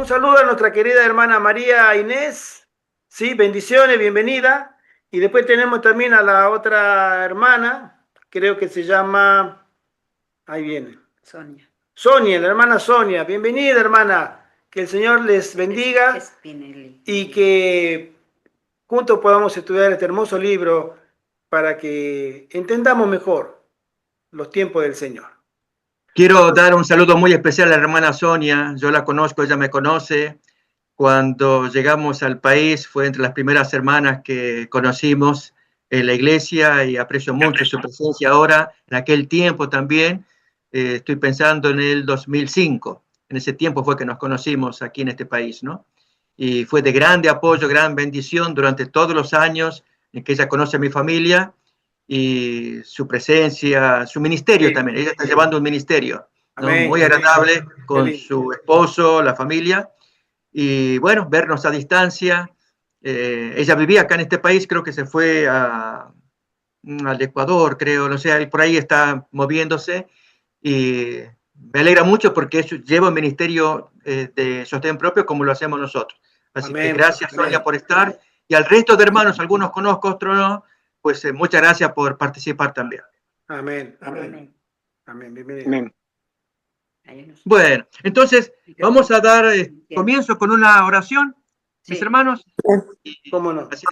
Un saludo a nuestra querida hermana María Inés. Sí, bendiciones, bienvenida. Y después tenemos también a la otra hermana, creo que se llama, ahí viene, Sonia. Sonia, la hermana Sonia. Bienvenida, hermana. Que el Señor les bendiga Spinelli. y que juntos podamos estudiar este hermoso libro para que entendamos mejor los tiempos del Señor. Quiero dar un saludo muy especial a la hermana Sonia. Yo la conozco, ella me conoce. Cuando llegamos al país fue entre las primeras hermanas que conocimos en la iglesia y aprecio mucho su presencia ahora. En aquel tiempo también, estoy pensando en el 2005. En ese tiempo fue que nos conocimos aquí en este país, ¿no? Y fue de grande apoyo, gran bendición durante todos los años en que ella conoce a mi familia y su presencia, su ministerio Sí, también. Ella está llevando un ministerio, ¿no? amén, Muy amén. agradable con su esposo, la familia. Y bueno, vernos a distancia. Ella vivía acá en este país, creo que se fue al Ecuador, creo, no sé, por ahí está moviéndose. Y me alegra mucho porque eso lleva un ministerio de sostén propio como lo hacemos nosotros. Así que Amén, gracias, amén. Sonia, por estar. Y al resto de hermanos, algunos conozco, otros no, pues muchas gracias por participar también. Amén, amén. Amén, bienvenido. Amén. Bueno, entonces vamos a dar comienzo con una oración, mis hermanos. ¿Cómo no? Así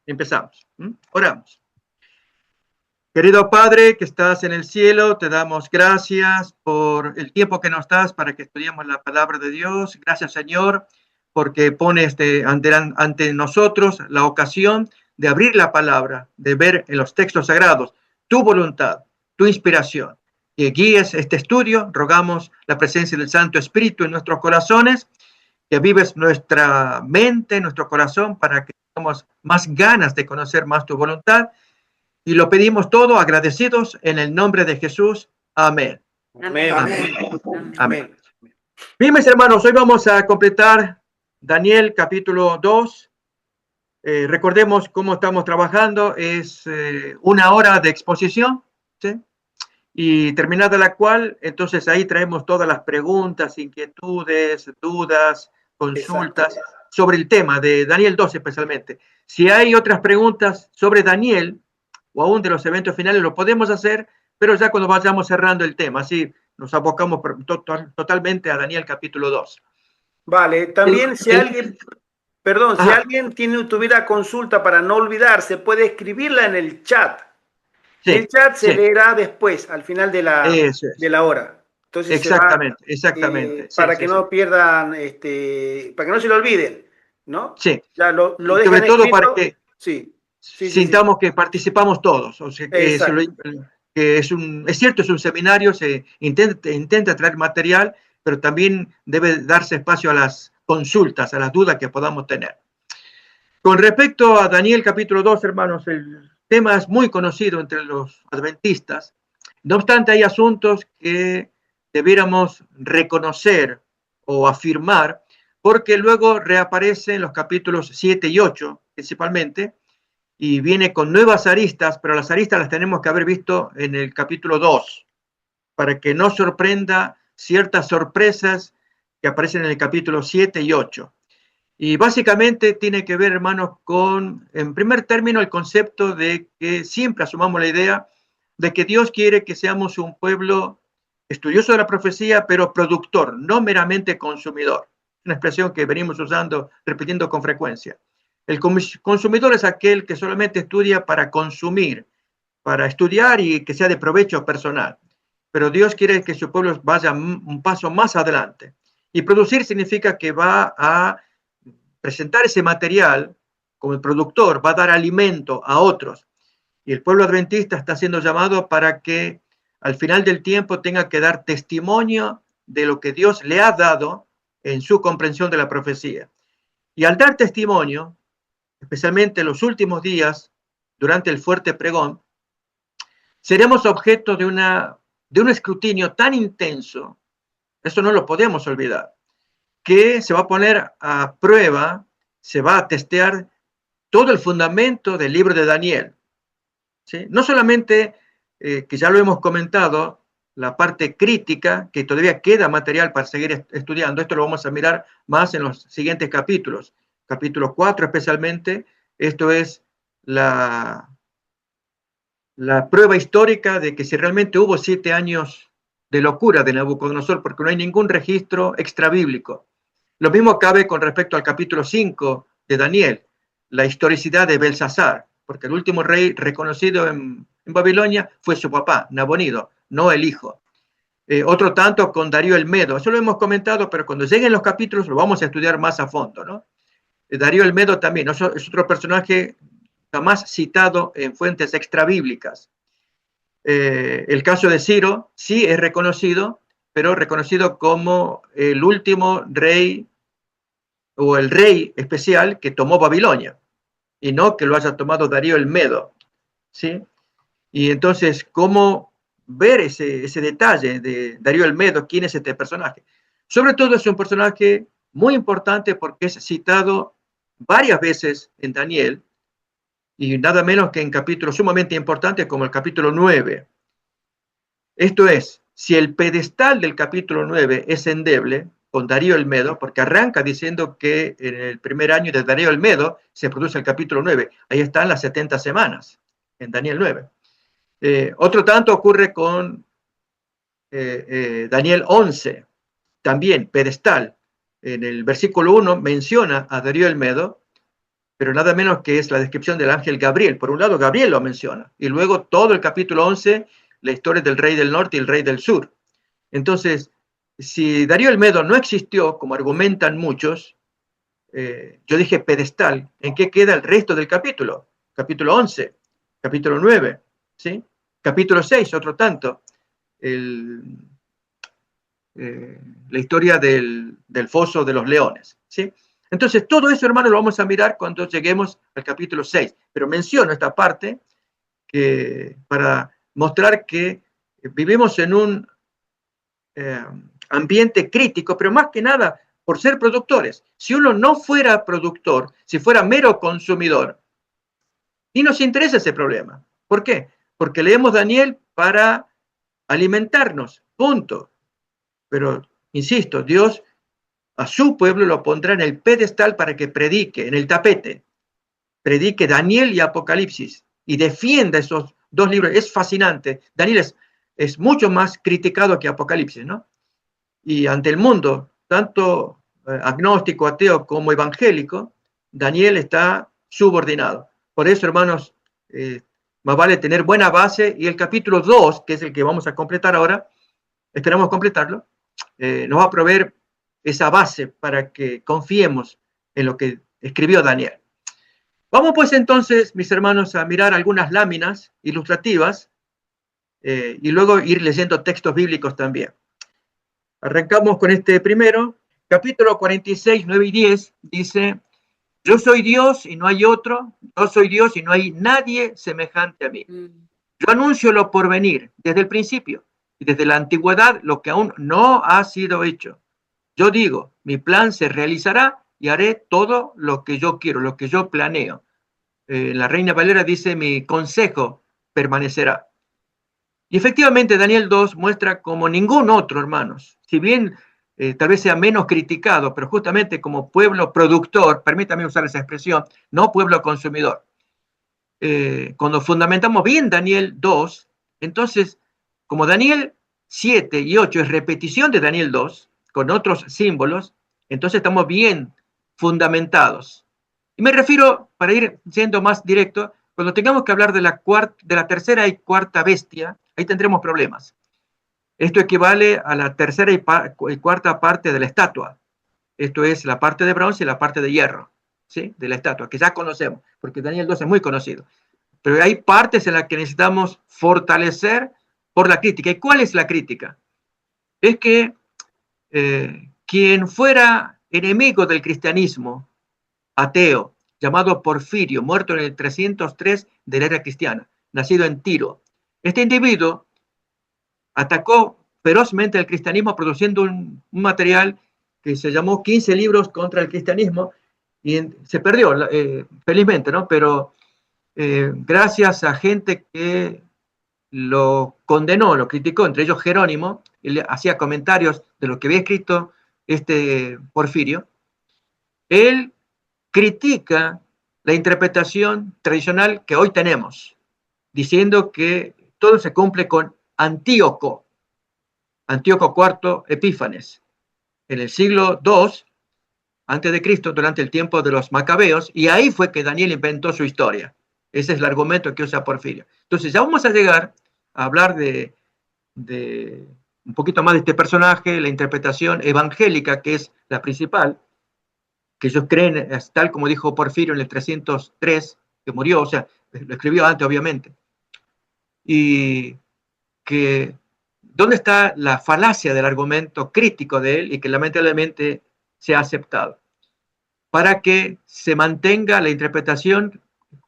empezamos. Oramos. Querido Padre que estás en el cielo, te damos gracias por el tiempo que nos das para que estudiemos la palabra de Dios. Gracias, Señor, porque pones ante nosotros la ocasión de abrir la palabra, de ver en los textos sagrados tu voluntad, tu inspiración. Que guíes este estudio, rogamos la presencia del Santo Espíritu en nuestros corazones, que avives nuestra mente, nuestro corazón, para que tengamos más ganas de conocer más tu voluntad. Y lo pedimos todo agradecidos en el nombre de Jesús. Amén. Amén. Amén. Amén. Amén. Bien, mis hermanos, hoy vamos a completar Daniel capítulo 2. Recordemos cómo estamos trabajando. Es una hora de exposición, ¿sí? Y terminada la cual, entonces ahí traemos todas las preguntas, inquietudes, dudas, consultas sobre el tema de Daniel 2 especialmente. Si hay otras preguntas sobre Daniel o aún de los eventos finales, lo podemos hacer, pero ya cuando vayamos cerrando el tema, así nos abocamos totalmente a Daniel capítulo 2. Vale, también si alguien, perdón, si alguien tuviera consulta para no olvidarse, puede escribirla en el chat. Sí, el chat se leerá después, al final de la hora. Entonces exactamente, exactamente. Para que no pierdan, para que no se lo olviden, ¿no? Sí. Ya lo dejan sobre todo escrito. para que sintamos que participamos todos. O sea, que es cierto, es un seminario, se intenta traer material, pero también debe darse espacio a las consultas, a las dudas que podamos tener. Con respecto a Daniel capítulo 2, hermanos, el tema es muy conocido entre los adventistas. No obstante, hay asuntos que debiéramos reconocer o afirmar, porque luego reaparece en los capítulos 7 y 8, principalmente, y viene con nuevas aristas, pero las aristas las tenemos que haber visto en el capítulo 2, para que no sorprenda ciertas sorpresas que aparecen en el capítulo 7 y 8. Y básicamente tiene que ver, hermanos, con, en primer término, el concepto de que siempre asumamos la idea de que Dios quiere que seamos un pueblo estudioso de la profecía, pero productor, no meramente consumidor. Una expresión que venimos usando, repitiendo con frecuencia. El consumidor es aquel que solamente estudia para consumir, para estudiar y que sea de provecho personal. Pero Dios quiere que su pueblo vaya un paso más adelante. Y producir significa que va a presentar ese material como el productor, va a dar alimento a otros. Y el pueblo adventista está siendo llamado para que al final del tiempo tenga que dar testimonio de lo que Dios le ha dado en su comprensión de la profecía. Y al dar testimonio, especialmente en los últimos días, durante el fuerte pregón, seremos objeto de un escrutinio tan intenso, eso no lo podemos olvidar, que se va a poner a prueba, se va a testear todo el fundamento del libro de Daniel. ¿Sí? No solamente, que ya lo hemos comentado, la parte crítica, que todavía queda material para seguir estudiando. Esto lo vamos a mirar más en los siguientes capítulos. Capítulo 4 especialmente, esto es la prueba histórica de que si realmente hubo 7 años de locura de Nabucodonosor, porque no hay ningún registro extrabíblico. Lo mismo cabe con respecto al capítulo 5 de Daniel, la historicidad de Belsasar, porque el último rey reconocido en Babilonia fue su papá, Nabonido, no el hijo. Otro tanto con Darío el Medo, eso lo hemos comentado, pero cuando lleguen los capítulos lo vamos a estudiar más a fondo, ¿no? Darío el Medo también es otro personaje jamás citado en fuentes extrabíblicas. El caso de Ciro sí es reconocido, pero reconocido como el último rey o el rey especial que tomó Babilonia, y no que lo haya tomado Darío el Medo, ¿sí? Y entonces, ¿cómo ver ese detalle de Darío el Medo? ¿Quién es este personaje? Sobre todo es un personaje muy importante porque es citado varias veces en Daniel, y nada menos que en capítulos sumamente importantes como el capítulo 9. Esto es, si el pedestal del capítulo 9 es endeble, con Darío el Medo, porque arranca diciendo que en el primer año de Darío el Medo se produce el capítulo 9. Ahí están las 70 semanas, en Daniel 9. Otro tanto ocurre con Daniel 11, también pedestal. En el versículo 1 menciona a Darío el Medo, pero nada menos que es la descripción del ángel Gabriel. Por un lado, Gabriel lo menciona, y luego todo el capítulo 11, la historia del rey del norte y el rey del sur. Entonces, si Darío el Medo no existió, como argumentan muchos, yo dije pedestal, ¿en qué queda el resto del capítulo? Capítulo 11, capítulo 9, ¿sí? Capítulo 6, otro tanto, la historia del foso de los leones, ¿sí? Entonces, todo eso, hermanos, lo vamos a mirar cuando lleguemos al capítulo 6, pero menciono esta parte para mostrar que vivimos en un ambiente crítico, pero más que nada por ser productores. Si uno no fuera productor, si fuera mero consumidor, ni nos interesa ese problema. ¿Por qué? Porque leemos Daniel para alimentarnos, punto. Pero, insisto, Dios a su pueblo lo pondrá en el pedestal para que predique, en el tapete, predique Daniel y Apocalipsis y defienda esos dos libros. Es fascinante. Daniel es mucho más criticado que Apocalipsis, ¿no? Y ante el mundo, tanto agnóstico, ateo como evangélico, Daniel está subordinado. Por eso, hermanos, más vale tener buena base, y el capítulo 2, que es el que vamos a completar ahora, esperamos completarlo, nos va a proveer esa base para que confiemos en lo que escribió Daniel. Vamos pues entonces, mis hermanos, a mirar algunas láminas ilustrativas y luego ir leyendo textos bíblicos también. Arrancamos con este primero, capítulo 46, 9 y 10, dice: yo soy Dios y no hay otro, yo soy Dios y no hay nadie semejante a mí. Yo anuncio lo por venir desde el principio y desde la antigüedad lo que aún no ha sido hecho. Yo digo, mi plan se realizará y haré todo lo que yo quiero, lo que yo planeo. La Reina Valera dice, mi consejo permanecerá. Y efectivamente Daniel 2 muestra como ningún otro, hermanos, si bien tal vez sea menos criticado, pero justamente como pueblo productor, permítame usar esa expresión, no pueblo consumidor. Cuando fundamentamos bien Daniel 2, entonces, como Daniel 7 y 8 es repetición de Daniel 2, con otros símbolos, entonces estamos bien fundamentados. Y me refiero, para ir siendo más directo, cuando tengamos que hablar de la tercera y cuarta bestia, ahí tendremos problemas. Esto equivale a la tercera y cuarta parte de la estatua. Esto es la parte de bronce y la parte de hierro, ¿sí? De la estatua, que ya conocemos, porque Daniel 2 es muy conocido. Pero hay partes en las que necesitamos fortalecer por la crítica. ¿Y cuál es la crítica? Es que quien fuera enemigo del cristianismo, ateo, llamado Porfirio, muerto en el 303 de la era cristiana, nacido en Tiro. Este individuo atacó ferozmente al cristianismo produciendo un material que se llamó 15 libros contra el cristianismo, y se perdió, felizmente, ¿no? Pero gracias a gente que lo condenó, lo criticó, entre ellos Jerónimo, él hacía comentarios de lo que había escrito Porfirio. Él critica la interpretación tradicional que hoy tenemos, diciendo que todo se cumple con Antíoco IV Epífanes, en el siglo II antes de Cristo, durante el tiempo de los macabeos, y ahí fue que Daniel inventó su historia. Ese es el argumento que usa Porfirio. Entonces ya vamos a llegar a hablar de un poquito más de este personaje, la interpretación evangélica, que es la principal, que ellos creen, tal como dijo Porfirio en el 303, que murió, o sea, lo escribió antes, obviamente, y que dónde está la falacia del argumento crítico de él y que lamentablemente se ha aceptado, para que se mantenga la interpretación.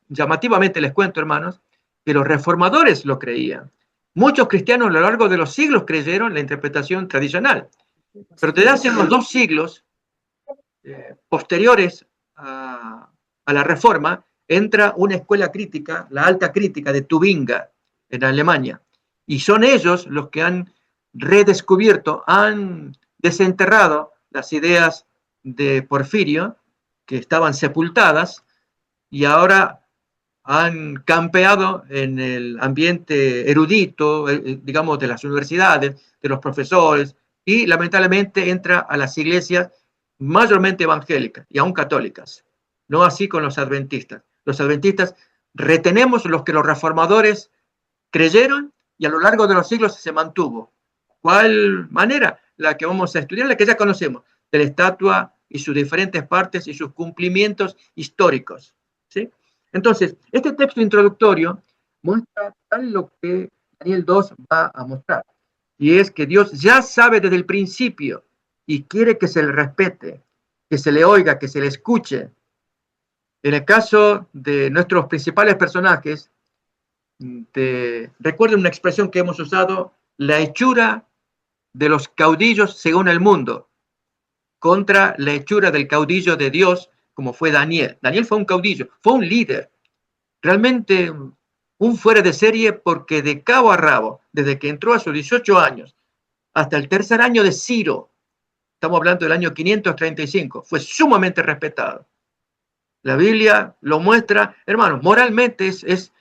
Llamativamente les cuento, hermanos, que los reformadores lo creían. Muchos cristianos a lo largo de los siglos creyeron la interpretación tradicional, pero desde hace unos 2 siglos posteriores a la Reforma, entra una escuela crítica, la alta crítica de Tubinga, en Alemania, y son ellos los que han redescubierto, han desenterrado las ideas de Porfirio, que estaban sepultadas, y ahora han campeado en el ambiente erudito, digamos, de las universidades, de los profesores, y lamentablemente entra a las iglesias mayormente evangélicas y aún católicas. No así con los adventistas. Los adventistas retenemos los que los reformadores creyeron y a lo largo de los siglos se mantuvo. ¿Cuál manera? La que vamos a estudiar, la que ya conocemos, de la estatua y sus diferentes partes y sus cumplimientos históricos. ¿Sí? Entonces, este texto introductorio muestra tal lo que Daniel 2 va a mostrar, y es que Dios ya sabe desde el principio y quiere que se le respete, que se le oiga, que se le escuche. En el caso de nuestros principales personajes, recuerden una expresión que hemos usado, la hechura de los caudillos según el mundo, contra la hechura del caudillo de Dios, como fue Daniel. Daniel fue un caudillo, fue un líder, realmente un fuera de serie, porque de cabo a rabo, desde que entró a sus 18 años hasta el tercer año de Ciro, estamos hablando del año 535, fue sumamente respetado. La Biblia lo muestra, hermanos, moralmente si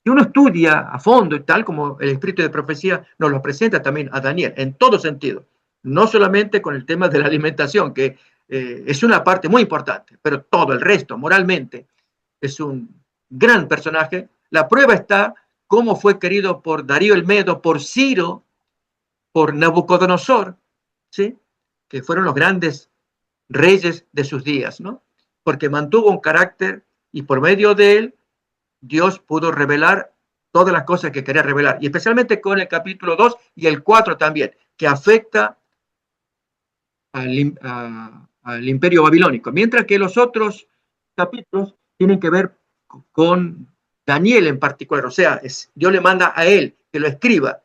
uno estudia a fondo, y tal como el espíritu de profecía nos lo presenta también a Daniel, en todo sentido, no solamente con el tema de la alimentación, que es una parte muy importante, pero todo el resto, moralmente, es un gran personaje. La prueba está cómo fue querido por Darío el Medo, por Ciro, por Nabucodonosor, ¿sí? Que fueron los grandes reyes de sus días, ¿no? Porque mantuvo un carácter y por medio de él Dios pudo revelar todas las cosas que quería revelar, y especialmente con el capítulo 2 y el 4 también, que afecta al imperio babilónico, mientras que los otros capítulos tienen que ver con Daniel en particular, o sea, Dios le manda a él que lo escriba,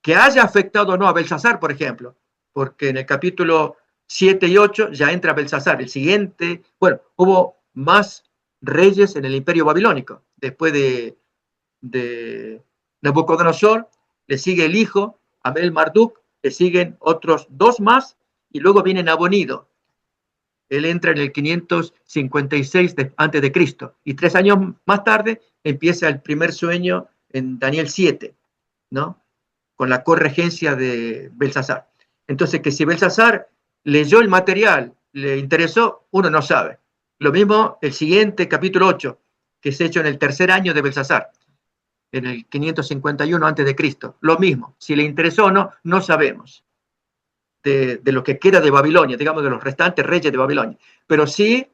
que haya afectado o no a Belsasar, por ejemplo, porque en el capítulo 7 y 8 ya entra Belsasar, el siguiente, bueno, hubo más reyes en el imperio babilónico, después de Nabucodonosor, le sigue el hijo, Amel Marduk, le siguen otros 2 más, y luego viene Nabonido. Él entra en el 556 antes de Cristo, y 3 años más tarde empieza el primer sueño en Daniel 7, ¿no? Con la corregencia de Belsasar. Entonces, que si Belsasar leyó el material, le interesó, uno no sabe. Lo mismo el siguiente, capítulo 8, que es hecho en el tercer año de Belsasar, en el 551 antes de Cristo. Lo mismo, si le interesó o no, no sabemos. De lo que queda de Babilonia, digamos, de los restantes reyes de Babilonia. Pero sí,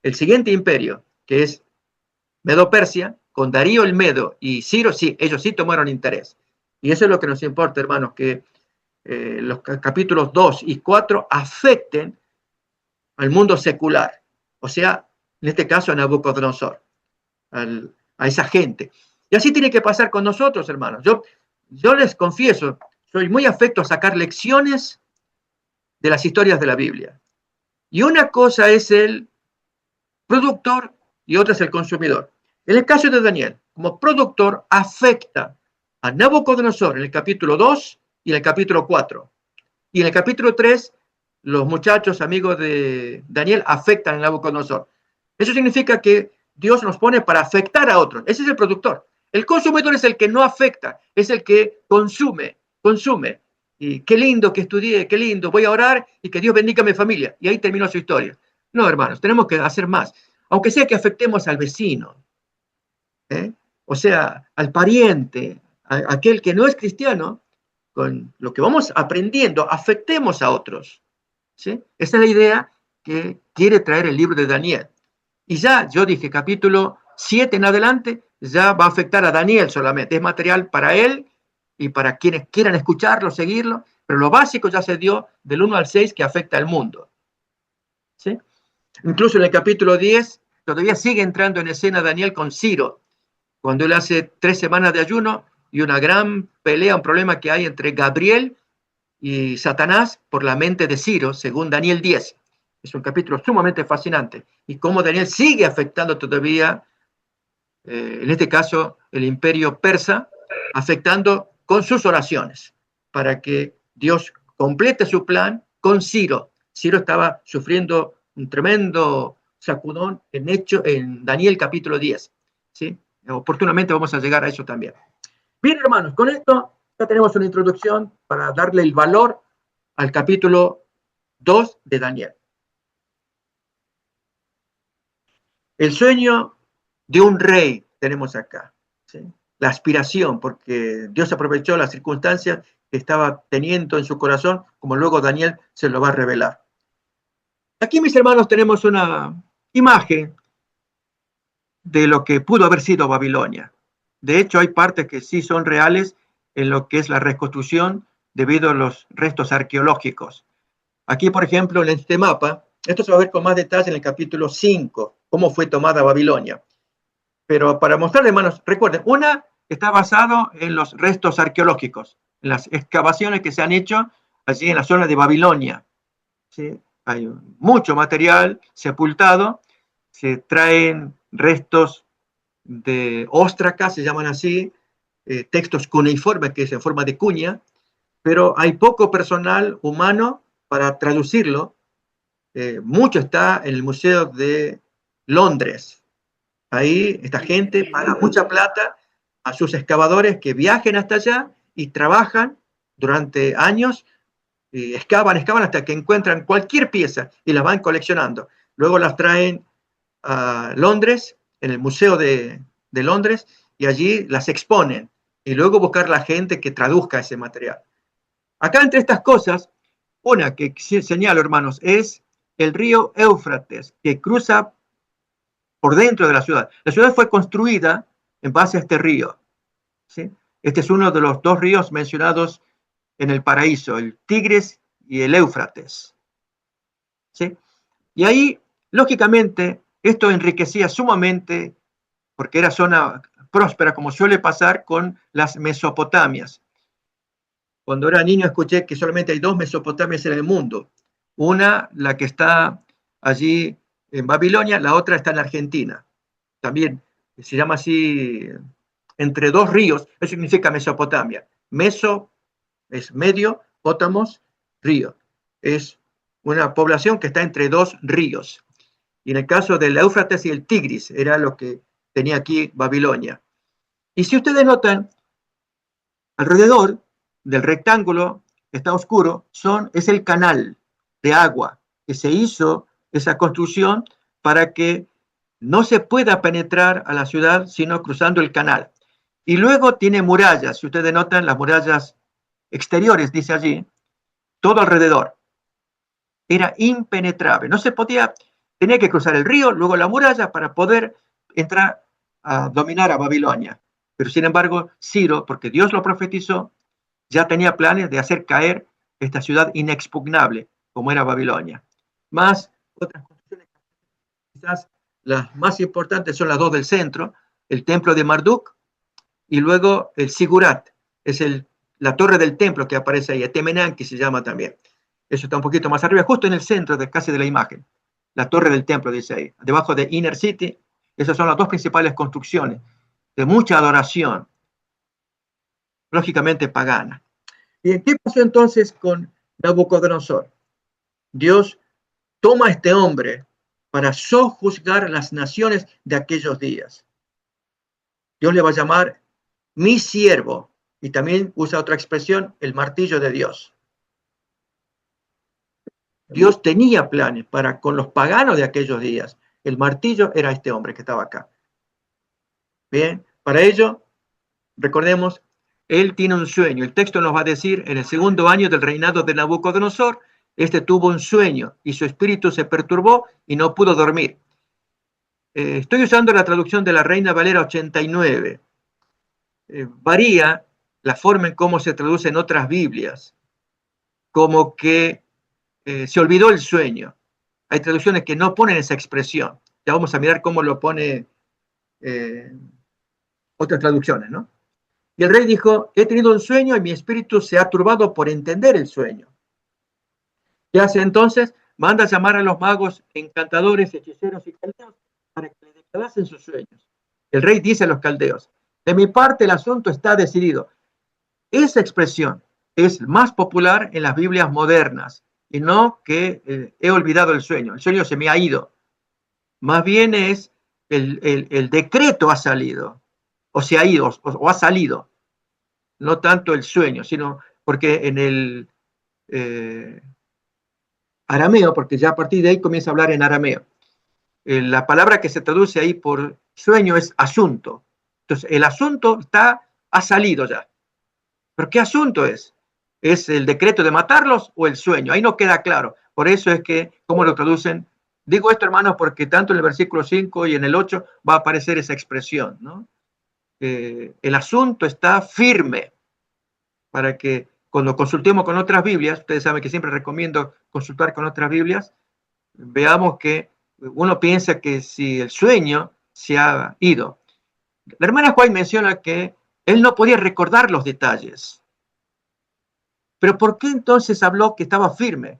el siguiente imperio, que es Medo-Persia, con Darío el Medo y Ciro, sí, ellos sí tomaron interés. Y eso es lo que nos importa, hermanos, que los capítulos 2 y 4 afecten al mundo secular, o sea, en este caso a Nabucodonosor, a esa gente. Y así tiene que pasar con nosotros, hermanos. Yo les confieso, soy muy afecto a sacar lecciones de las historias de la Biblia. Y una cosa es el productor y otra es el consumidor. En el caso de Daniel, como productor, afecta a Nabucodonosor en el capítulo 2 y en el capítulo 4. Y en el capítulo 3, los muchachos amigos de Daniel afectan a Nabucodonosor. Eso significa que Dios nos pone para afectar a otros. Ese es el productor. El consumidor es el que no afecta, es el que consume. Y qué lindo que estudié, qué lindo, voy a orar y que Dios bendiga a mi familia. Y ahí terminó su historia. No, hermanos, tenemos que hacer más. Aunque sea que afectemos al vecino, o sea, al pariente, a aquel que no es cristiano, con lo que vamos aprendiendo, afectemos a otros. ¿Sí? Esa es la idea que quiere traer el libro de Daniel. Y ya, yo dije, capítulo 7 en adelante, ya va a afectar a Daniel solamente. Es material para él y para quienes quieran escucharlo, seguirlo, pero lo básico ya se dio del 1 al 6 que afecta al mundo. ¿Sí? Incluso en el capítulo 10, todavía sigue entrando en escena Daniel con Ciro, cuando él hace 3 semanas de ayuno y una gran pelea, un problema que hay entre Gabriel y Satanás por la mente de Ciro, según Daniel 10. Es un capítulo sumamente fascinante. Y cómo Daniel sigue afectando todavía, en este caso, el imperio persa, afectando con sus oraciones, para que Dios complete su plan con Ciro. Ciro estaba sufriendo un tremendo sacudón en Daniel capítulo 10. ¿Sí? Oportunamente vamos a llegar a eso también. Bien, hermanos, con esto ya tenemos una introducción para darle el valor al capítulo 2 de Daniel. El sueño de un rey tenemos acá, ¿sí? La aspiración, porque Dios aprovechó las circunstancias que estaba teniendo en su corazón, como luego Daniel se lo va a revelar. Aquí, mis hermanos, tenemos una imagen de lo que pudo haber sido Babilonia. De hecho, hay partes que sí son reales en lo que es la reconstrucción debido a los restos arqueológicos. Aquí, por ejemplo, en este mapa, esto se va a ver con más detalle en el capítulo 5, cómo fue tomada Babilonia. Pero para mostrarles, hermanos, recuerden, una está basado en los restos arqueológicos, en las excavaciones que se han hecho allí en la zona de Babilonia. ¿Sí? Hay mucho material sepultado, se traen restos de óstraca, se llaman así, textos cuneiformes, que es en forma de cuña, pero hay poco personal humano para traducirlo. Mucho está en el Museo de Londres. Ahí esta gente paga mucha plata a sus excavadores que viajen hasta allá y trabajan durante años, y excavan hasta que encuentran cualquier pieza y las van coleccionando. Luego las traen a Londres, en el Museo de Londres, y allí las exponen. Y luego buscar la gente que traduzca ese material. Acá entre estas cosas, una que señalo, hermanos, es el río Éufrates, que cruza por dentro de la ciudad. La ciudad fue construida en base a este río. ¿Sí? Este es uno de los 2 ríos mencionados en el paraíso, el Tigris y el Éufrates. ¿Sí? Y ahí, lógicamente, esto enriquecía sumamente, porque era zona próspera, como suele pasar con las Mesopotamias. Cuando era niño escuché que solamente hay 2 Mesopotamias en el mundo. Una, la que está allí en Babilonia, la otra está en Argentina. También se llama así, entre 2 ríos, eso significa Mesopotamia. Meso es medio, pótamos, río. Es una población que está entre 2 ríos. Y en el caso del Éufrates y el Tigris, era lo que tenía aquí Babilonia. Y si ustedes notan, alrededor del rectángulo que está oscuro es el canal de agua que se hizo esa construcción para que no se pueda penetrar a la ciudad sino cruzando el canal. Y luego tiene murallas, si ustedes notan las murallas exteriores, dice allí, todo alrededor. Era impenetrable, no se podía, tenía que cruzar el río, luego la muralla para poder entrar a dominar a Babilonia. Pero sin embargo, Ciro, porque Dios lo profetizó, ya tenía planes de hacer caer esta ciudad inexpugnable, como era Babilonia. Más otras construcciones, quizás las más importantes son las 2 del centro, el templo de Marduk y luego el Sigurat, es la torre del templo que aparece ahí, Etemenanki se llama también. Eso está un poquito más arriba, justo en el centro casi de la imagen. La torre del templo dice ahí, debajo de Inner City. Esas son las 2 principales construcciones de mucha adoración. lógicamente pagana. ¿Y qué pasó entonces con Nabucodonosor? Dios toma a este hombre para sojuzgar las naciones de aquellos días. Dios le va a llamar mi siervo, y también usa otra expresión, el martillo de Dios. Dios tenía planes con los paganos de aquellos días. El martillo era este hombre que estaba acá. Bien, para ello, recordemos, él tiene un sueño. El texto nos va a decir, en el segundo año del reinado de Nabucodonosor, este tuvo un sueño y su espíritu se perturbó y no pudo dormir. Estoy usando la traducción de la Reina Valera 89. Varía la forma en cómo se traduce en otras Biblias, como que se olvidó el sueño. Hay traducciones que no ponen esa expresión. Ya vamos a mirar cómo lo pone otras traducciones, ¿no? Y el rey dijo, he tenido un sueño y mi espíritu se ha turbado por entender el sueño. ¿Qué hace entonces? Manda a llamar a los magos, encantadores, hechiceros y caldeos para que le declarasen sus sueños. El rey dice a los caldeos, de mi parte el asunto está decidido. Esa expresión es más popular en las Biblias modernas y no que he olvidado el sueño se me ha ido. Más bien es el decreto ha salido, o se ha ido, o ha salido. No tanto el sueño, sino porque en el arameo, porque ya a partir de ahí comienza a hablar en arameo. La palabra que se traduce ahí por sueño es asunto. Entonces, el asunto ha salido ya. ¿Pero qué asunto es? ¿Es el decreto de matarlos o el sueño? Ahí no queda claro. Por eso es que, ¿cómo lo traducen? Digo esto, hermanos, porque tanto en el versículo 5 y en el 8 va a aparecer esa expresión, ¿no? El asunto está firme, para que cuando consultemos con otras Biblias, ustedes saben que siempre recomiendo consultar con otras Biblias, veamos que uno piensa que si el sueño se ha ido. La hermana White menciona que él no podía recordar los detalles. Pero ¿por qué entonces habló que estaba firme?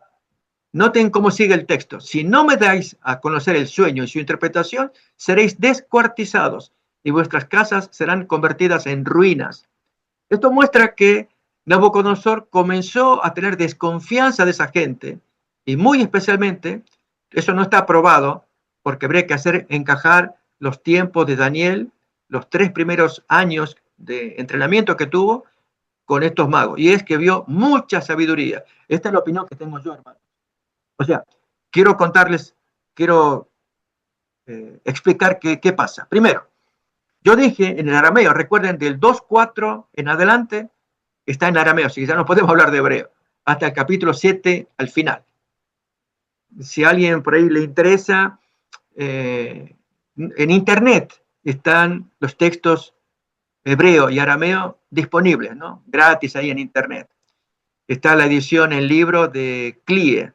Noten cómo sigue el texto. Si no me dais a conocer el sueño y su interpretación, seréis descuartizados y vuestras casas serán convertidas en ruinas. Esto muestra que Nabucodonosor comenzó a tener desconfianza de esa gente y muy especialmente, eso no está aprobado porque habría que hacer encajar los tiempos de Daniel, los 3 primeros años de entrenamiento que tuvo con estos magos. Y es que vio mucha sabiduría. Esta es la opinión que tengo yo, hermano. O sea, quiero contarles, quiero explicar qué pasa. Primero, yo dije en el arameo, recuerden, del 2.4 en adelante, está en arameo, así que ya no podemos hablar de hebreo, hasta el capítulo 7 al final. Si a alguien por ahí le interesa, en internet están los textos hebreo y arameo disponibles, ¿no? Gratis ahí en internet. Está la edición en libro de Clie.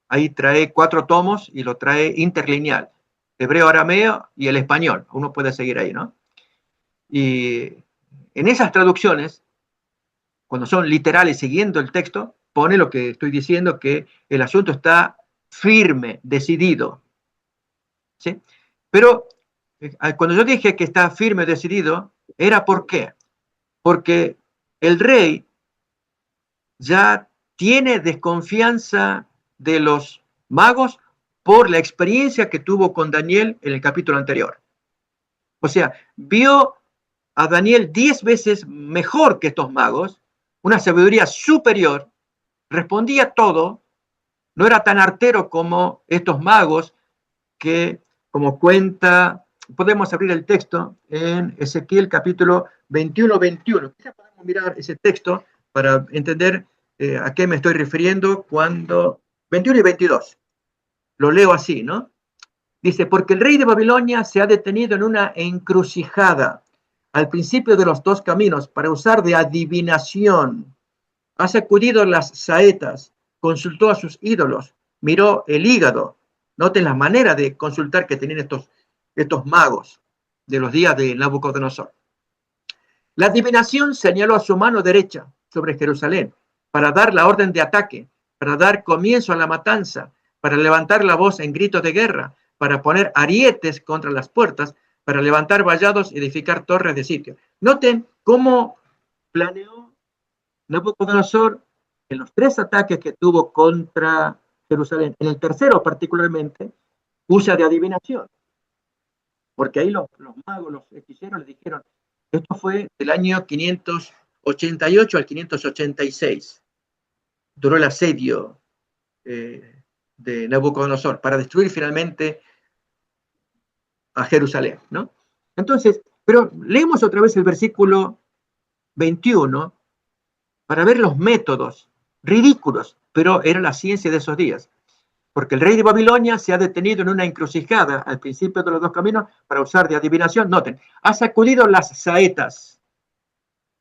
Ahí trae 4 tomos y lo trae interlineal. Hebreo, arameo y el español. Uno puede seguir ahí, ¿no? Y en esas traducciones, cuando son literales siguiendo el texto, pone lo que estoy diciendo, que el asunto está firme, decidido. ¿Sí? Pero cuando yo dije que está firme, decidido, ¿era por qué? Porque el rey ya tiene desconfianza de los magos por la experiencia que tuvo con Daniel en el capítulo anterior. O sea, vio a Daniel 10 veces mejor que estos magos, una sabiduría superior, respondía todo, no era tan artero como estos magos que, como cuenta, podemos abrir el texto en Ezequiel capítulo 21-21. Quizás podemos mirar ese texto para entender a qué me estoy refiriendo cuando 21 y 22. Lo leo así, ¿no? Dice, porque el rey de Babilonia se ha detenido en una encrucijada al principio de los 2 caminos para usar de adivinación. Ha sacudido las saetas, consultó a sus ídolos, miró el hígado. Noten la manera de consultar que tenían estos magos de los días de Nabucodonosor. La adivinación señaló a su mano derecha sobre Jerusalén para dar la orden de ataque, para dar comienzo a la matanza, para levantar la voz en gritos de guerra, para poner arietes contra las puertas, para levantar vallados y edificar torres de sitio. Noten cómo planeó Nabucodonosor, en los 3 ataques que tuvo contra Jerusalén, en el tercero particularmente, usa de adivinación. Porque ahí los magos, los hechiceros le dijeron, esto fue del año 588 al 586. Duró el asedio de Nabucodonosor para destruir finalmente a Jerusalén, ¿no? Entonces, pero leemos otra vez el versículo 21 para ver los métodos ridículos, pero era la ciencia de esos días. Porque el rey de Babilonia se ha detenido en una encrucijada al principio de los 2 caminos para usar de adivinación. Noten, ha sacudido las saetas.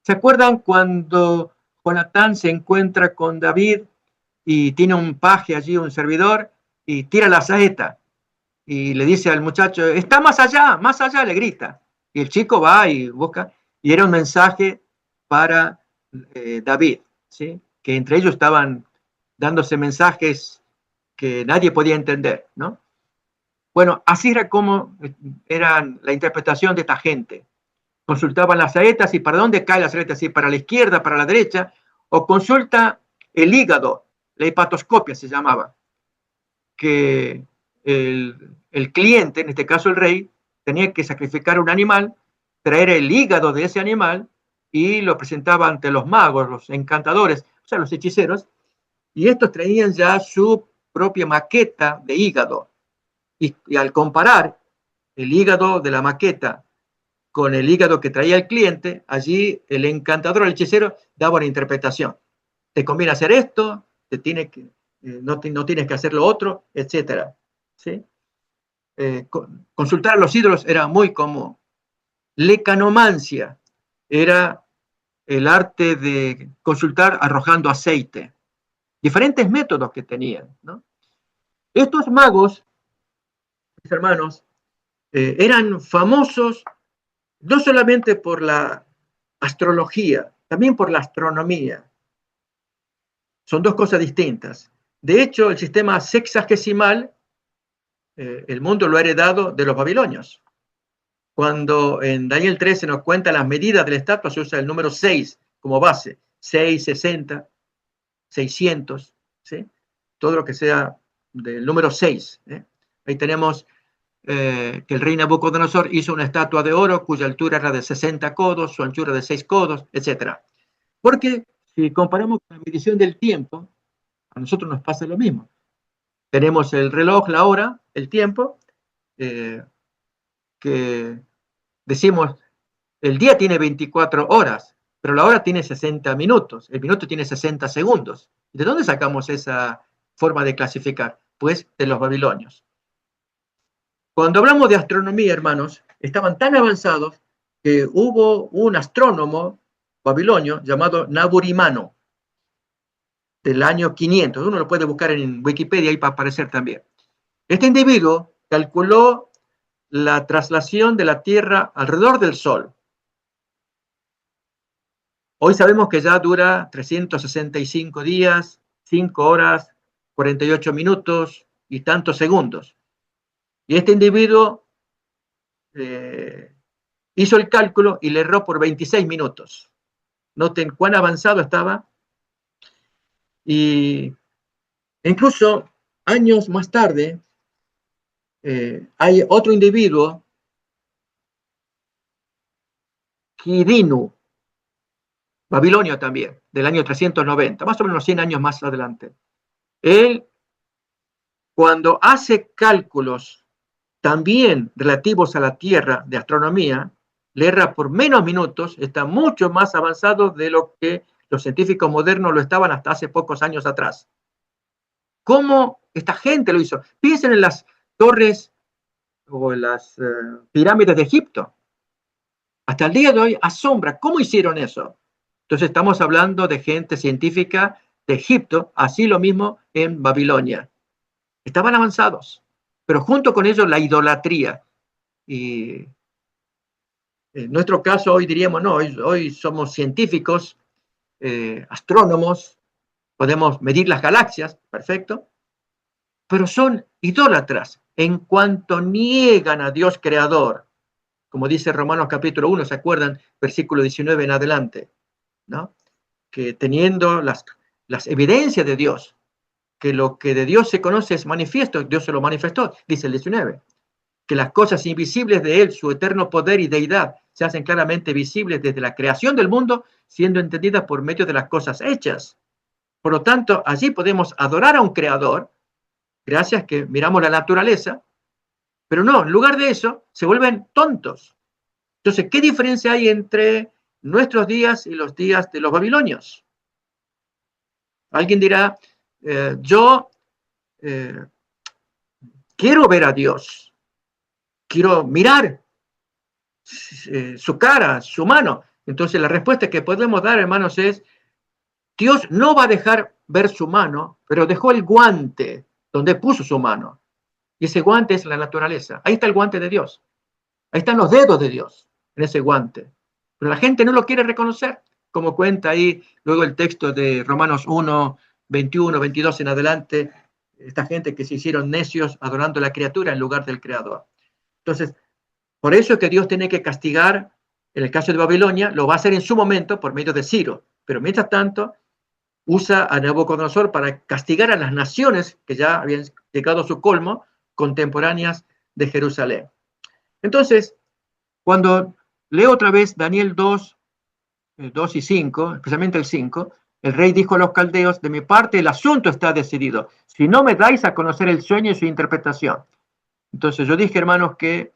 ¿Se acuerdan cuando Jonatán se encuentra con David y tiene un paje allí, un servidor, y tira la saeta? Y le dice al muchacho, está más allá, le grita. Y el chico va y busca, y era un mensaje para David, ¿sí? Que entre ellos estaban dándose mensajes que nadie podía entender, ¿no? Bueno, así era como era la interpretación de esta gente. Consultaban las saetas y para dónde cae la saeta, si para la izquierda, para la derecha, o consulta el hígado, la hepatoscopia se llamaba, que el cliente, en este caso el rey, tenía que sacrificar un animal, traer el hígado de ese animal y lo presentaba ante los magos, los encantadores, o sea, los hechiceros, y estos traían ya su propia maqueta de hígado. Y al comparar el hígado de la maqueta con el hígado que traía el cliente, allí el encantador, el hechicero, daba una interpretación. Te conviene hacer esto, no tienes que hacer lo otro, etc. ¿Sí? Consultar a los ídolos era muy común. Lecanomancia era el arte de consultar arrojando aceite. Diferentes métodos que tenían, ¿no? Estos magos, mis hermanos, eran famosos no solamente por la astrología, también por la astronomía. Son 2 cosas distintas. De hecho, el sistema sexagesimal, el mundo lo ha heredado de los babilonios. Cuando en Daniel 13 nos cuenta las medidas de la estatua, se usa el número 6 como base. 6, 60, 600, ¿sí? Todo lo que sea del número 6. Ahí tenemos que el rey Nabucodonosor hizo una estatua de oro cuya altura era de 60 codos, su anchura de 6 codos, etc. Porque si comparamos con la medición del tiempo, a nosotros nos pasa lo mismo. Tenemos el reloj, la hora, el tiempo, que decimos, el día tiene 24 horas, pero la hora tiene 60 minutos, el minuto tiene 60 segundos. ¿De dónde sacamos esa forma de clasificar? Pues de los babilonios. Cuando hablamos de astronomía, hermanos, estaban tan avanzados que hubo un astrónomo babilonio llamado Naburimano, del año 500. Uno lo puede buscar en Wikipedia y va a aparecer también. Este individuo calculó la traslación de la Tierra alrededor del Sol. Hoy sabemos que ya dura 365 días, 5 horas, 48 minutos y tantos segundos. Y este individuo hizo el cálculo y le erró por 26 minutos. Noten cuán avanzado estaba. Y incluso años más tarde, hay otro individuo, Kidinu, babilonio también, del año 390, más o menos 100 años más adelante. Él, cuando hace cálculos también relativos a la Tierra de astronomía, le erra por menos minutos, está mucho más avanzado de lo que los científicos modernos lo estaban hasta hace pocos años atrás. ¿Cómo esta gente lo hizo? Piensen en las torres o en las pirámides de Egipto. Hasta el día de hoy asombra. ¿Cómo hicieron eso? Entonces estamos hablando de gente científica de Egipto, así lo mismo en Babilonia. Estaban avanzados, pero junto con ello la idolatría. Y en nuestro caso hoy diríamos, no, hoy somos científicos, astrónomos, podemos medir las galaxias, perfecto, pero son idólatras en cuanto niegan a Dios creador, como dice Romanos capítulo 1, ¿se acuerdan? Versículo 19 en adelante, ¿no? que teniendo las evidencias de Dios, que lo que de Dios se conoce es manifiesto, Dios se lo manifestó, dice el 19, que las cosas invisibles de Él, su eterno poder y deidad, se hacen claramente visibles desde la creación del mundo, siendo entendidas por medio de las cosas hechas. Por lo tanto, allí podemos adorar a un creador, gracias que miramos la naturaleza, pero no, en lugar de eso, se vuelven tontos. Entonces, ¿qué diferencia hay entre nuestros días y los días de los babilonios? Alguien dirá, yo quiero ver a Dios, quiero mirar su cara, su mano. Entonces la respuesta que podemos dar, hermanos, es, Dios no va a dejar ver su mano, pero dejó el guante donde puso su mano. Y ese guante es la naturaleza. Ahí está el guante de Dios. Ahí están los dedos de Dios en ese guante. Pero la gente no lo quiere reconocer, como cuenta ahí luego el texto de Romanos 1, 21, 22 en adelante, esta gente que se hicieron necios adorando a la criatura en lugar del Creador. Entonces, por eso es que Dios tiene que castigar, en el caso de Babilonia, lo va a hacer en su momento por medio de Ciro, pero mientras tanto usa a Nabucodonosor para castigar a las naciones que ya habían llegado a su colmo, contemporáneas de Jerusalén. Entonces, cuando leo otra vez Daniel 2 y 5, especialmente el 5, el rey dijo a los caldeos, de mi parte el asunto está decidido, si no me dais a conocer el sueño y su interpretación. Entonces yo dije, hermanos, que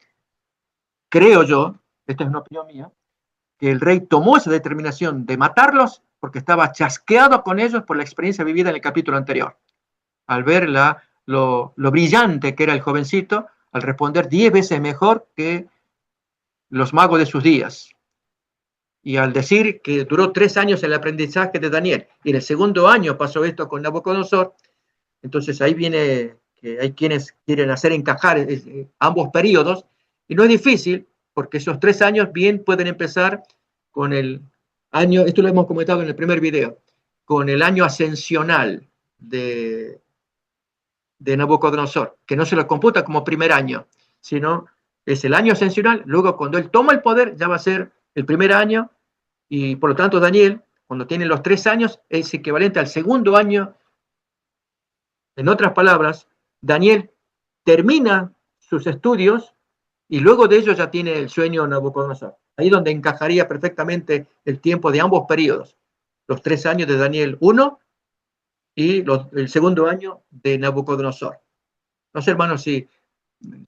creo yo, esta es una opinión mía, que el rey tomó esa determinación de matarlos porque estaba chasqueado con ellos por la experiencia vivida en el capítulo anterior. Al ver lo brillante que era el jovencito, al responder 10 veces mejor que los magos de sus días. Y al decir que duró 3 años el aprendizaje de Daniel, y en el segundo año pasó esto con Nabucodonosor, entonces ahí viene que hay quienes quieren hacer encajar ambos periodos, y no es difícil, porque esos 3 años bien pueden empezar con el año, esto lo hemos comentado en el primer video, con el año ascensional de Nabucodonosor, que no se lo computa como primer año, sino es el año ascensional, luego cuando él toma el poder ya va a ser el primer año, y por lo tanto Daniel, cuando tiene los 3 años, es equivalente al segundo año. En otras palabras, Daniel termina sus estudios y luego de ello ya tiene el sueño Nabucodonosor. Ahí donde encajaría perfectamente el tiempo de ambos periodos, los 3 años de Daniel 1 y el segundo año de Nabucodonosor. No sé, hermanos, si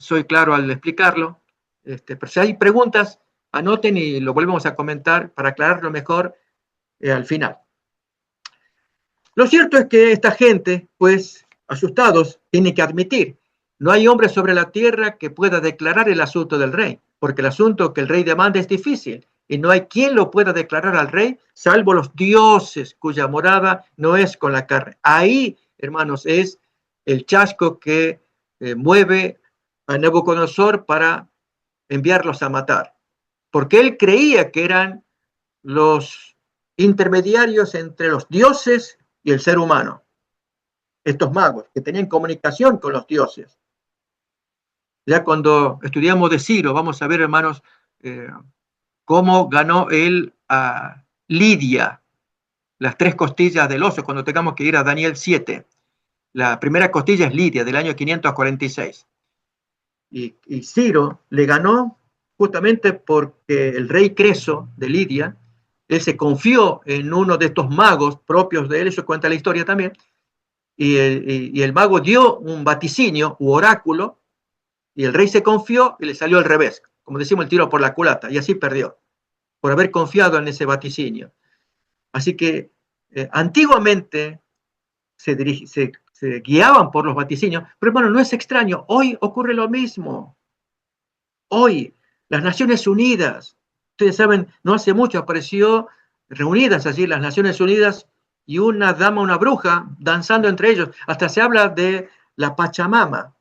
soy claro al explicarlo, pero si hay preguntas, anoten y lo volvemos a comentar para aclararlo mejor al final. Lo cierto es que esta gente, pues, asustados, tiene que admitir, no hay hombre sobre la tierra que pueda declarar el asunto del rey, porque el asunto que el rey demanda es difícil, y no hay quien lo pueda declarar al rey, salvo los dioses cuya morada no es con la carne. Ahí, hermanos, es el chasco que mueve a Nabucodonosor para enviarlos a matar, porque él creía que eran los intermediarios entre los dioses y el ser humano, estos magos que tenían comunicación con los dioses. Ya cuando estudiamos de Ciro, vamos a ver, hermanos, cómo ganó él a Lidia, las 3 costillas del oso, cuando tengamos que ir a Daniel 7. La primera costilla es Lidia, del año 546. Y Ciro le ganó justamente porque el rey Creso de Lidia, él se confió en uno de estos magos propios de él, eso cuenta la historia también, y el mago dio un vaticinio u oráculo, y el rey se confió y le salió al revés, como decimos, el tiro por la culata, y así perdió, por haber confiado en ese vaticinio. Así que antiguamente se guiaban por los vaticinios, pero hermano, no es extraño, hoy ocurre lo mismo. Hoy, las Naciones Unidas, ustedes saben, no hace mucho apareció reunidas allí las Naciones Unidas y una dama, una bruja, danzando entre ellos. Hasta se habla de la Pachamama,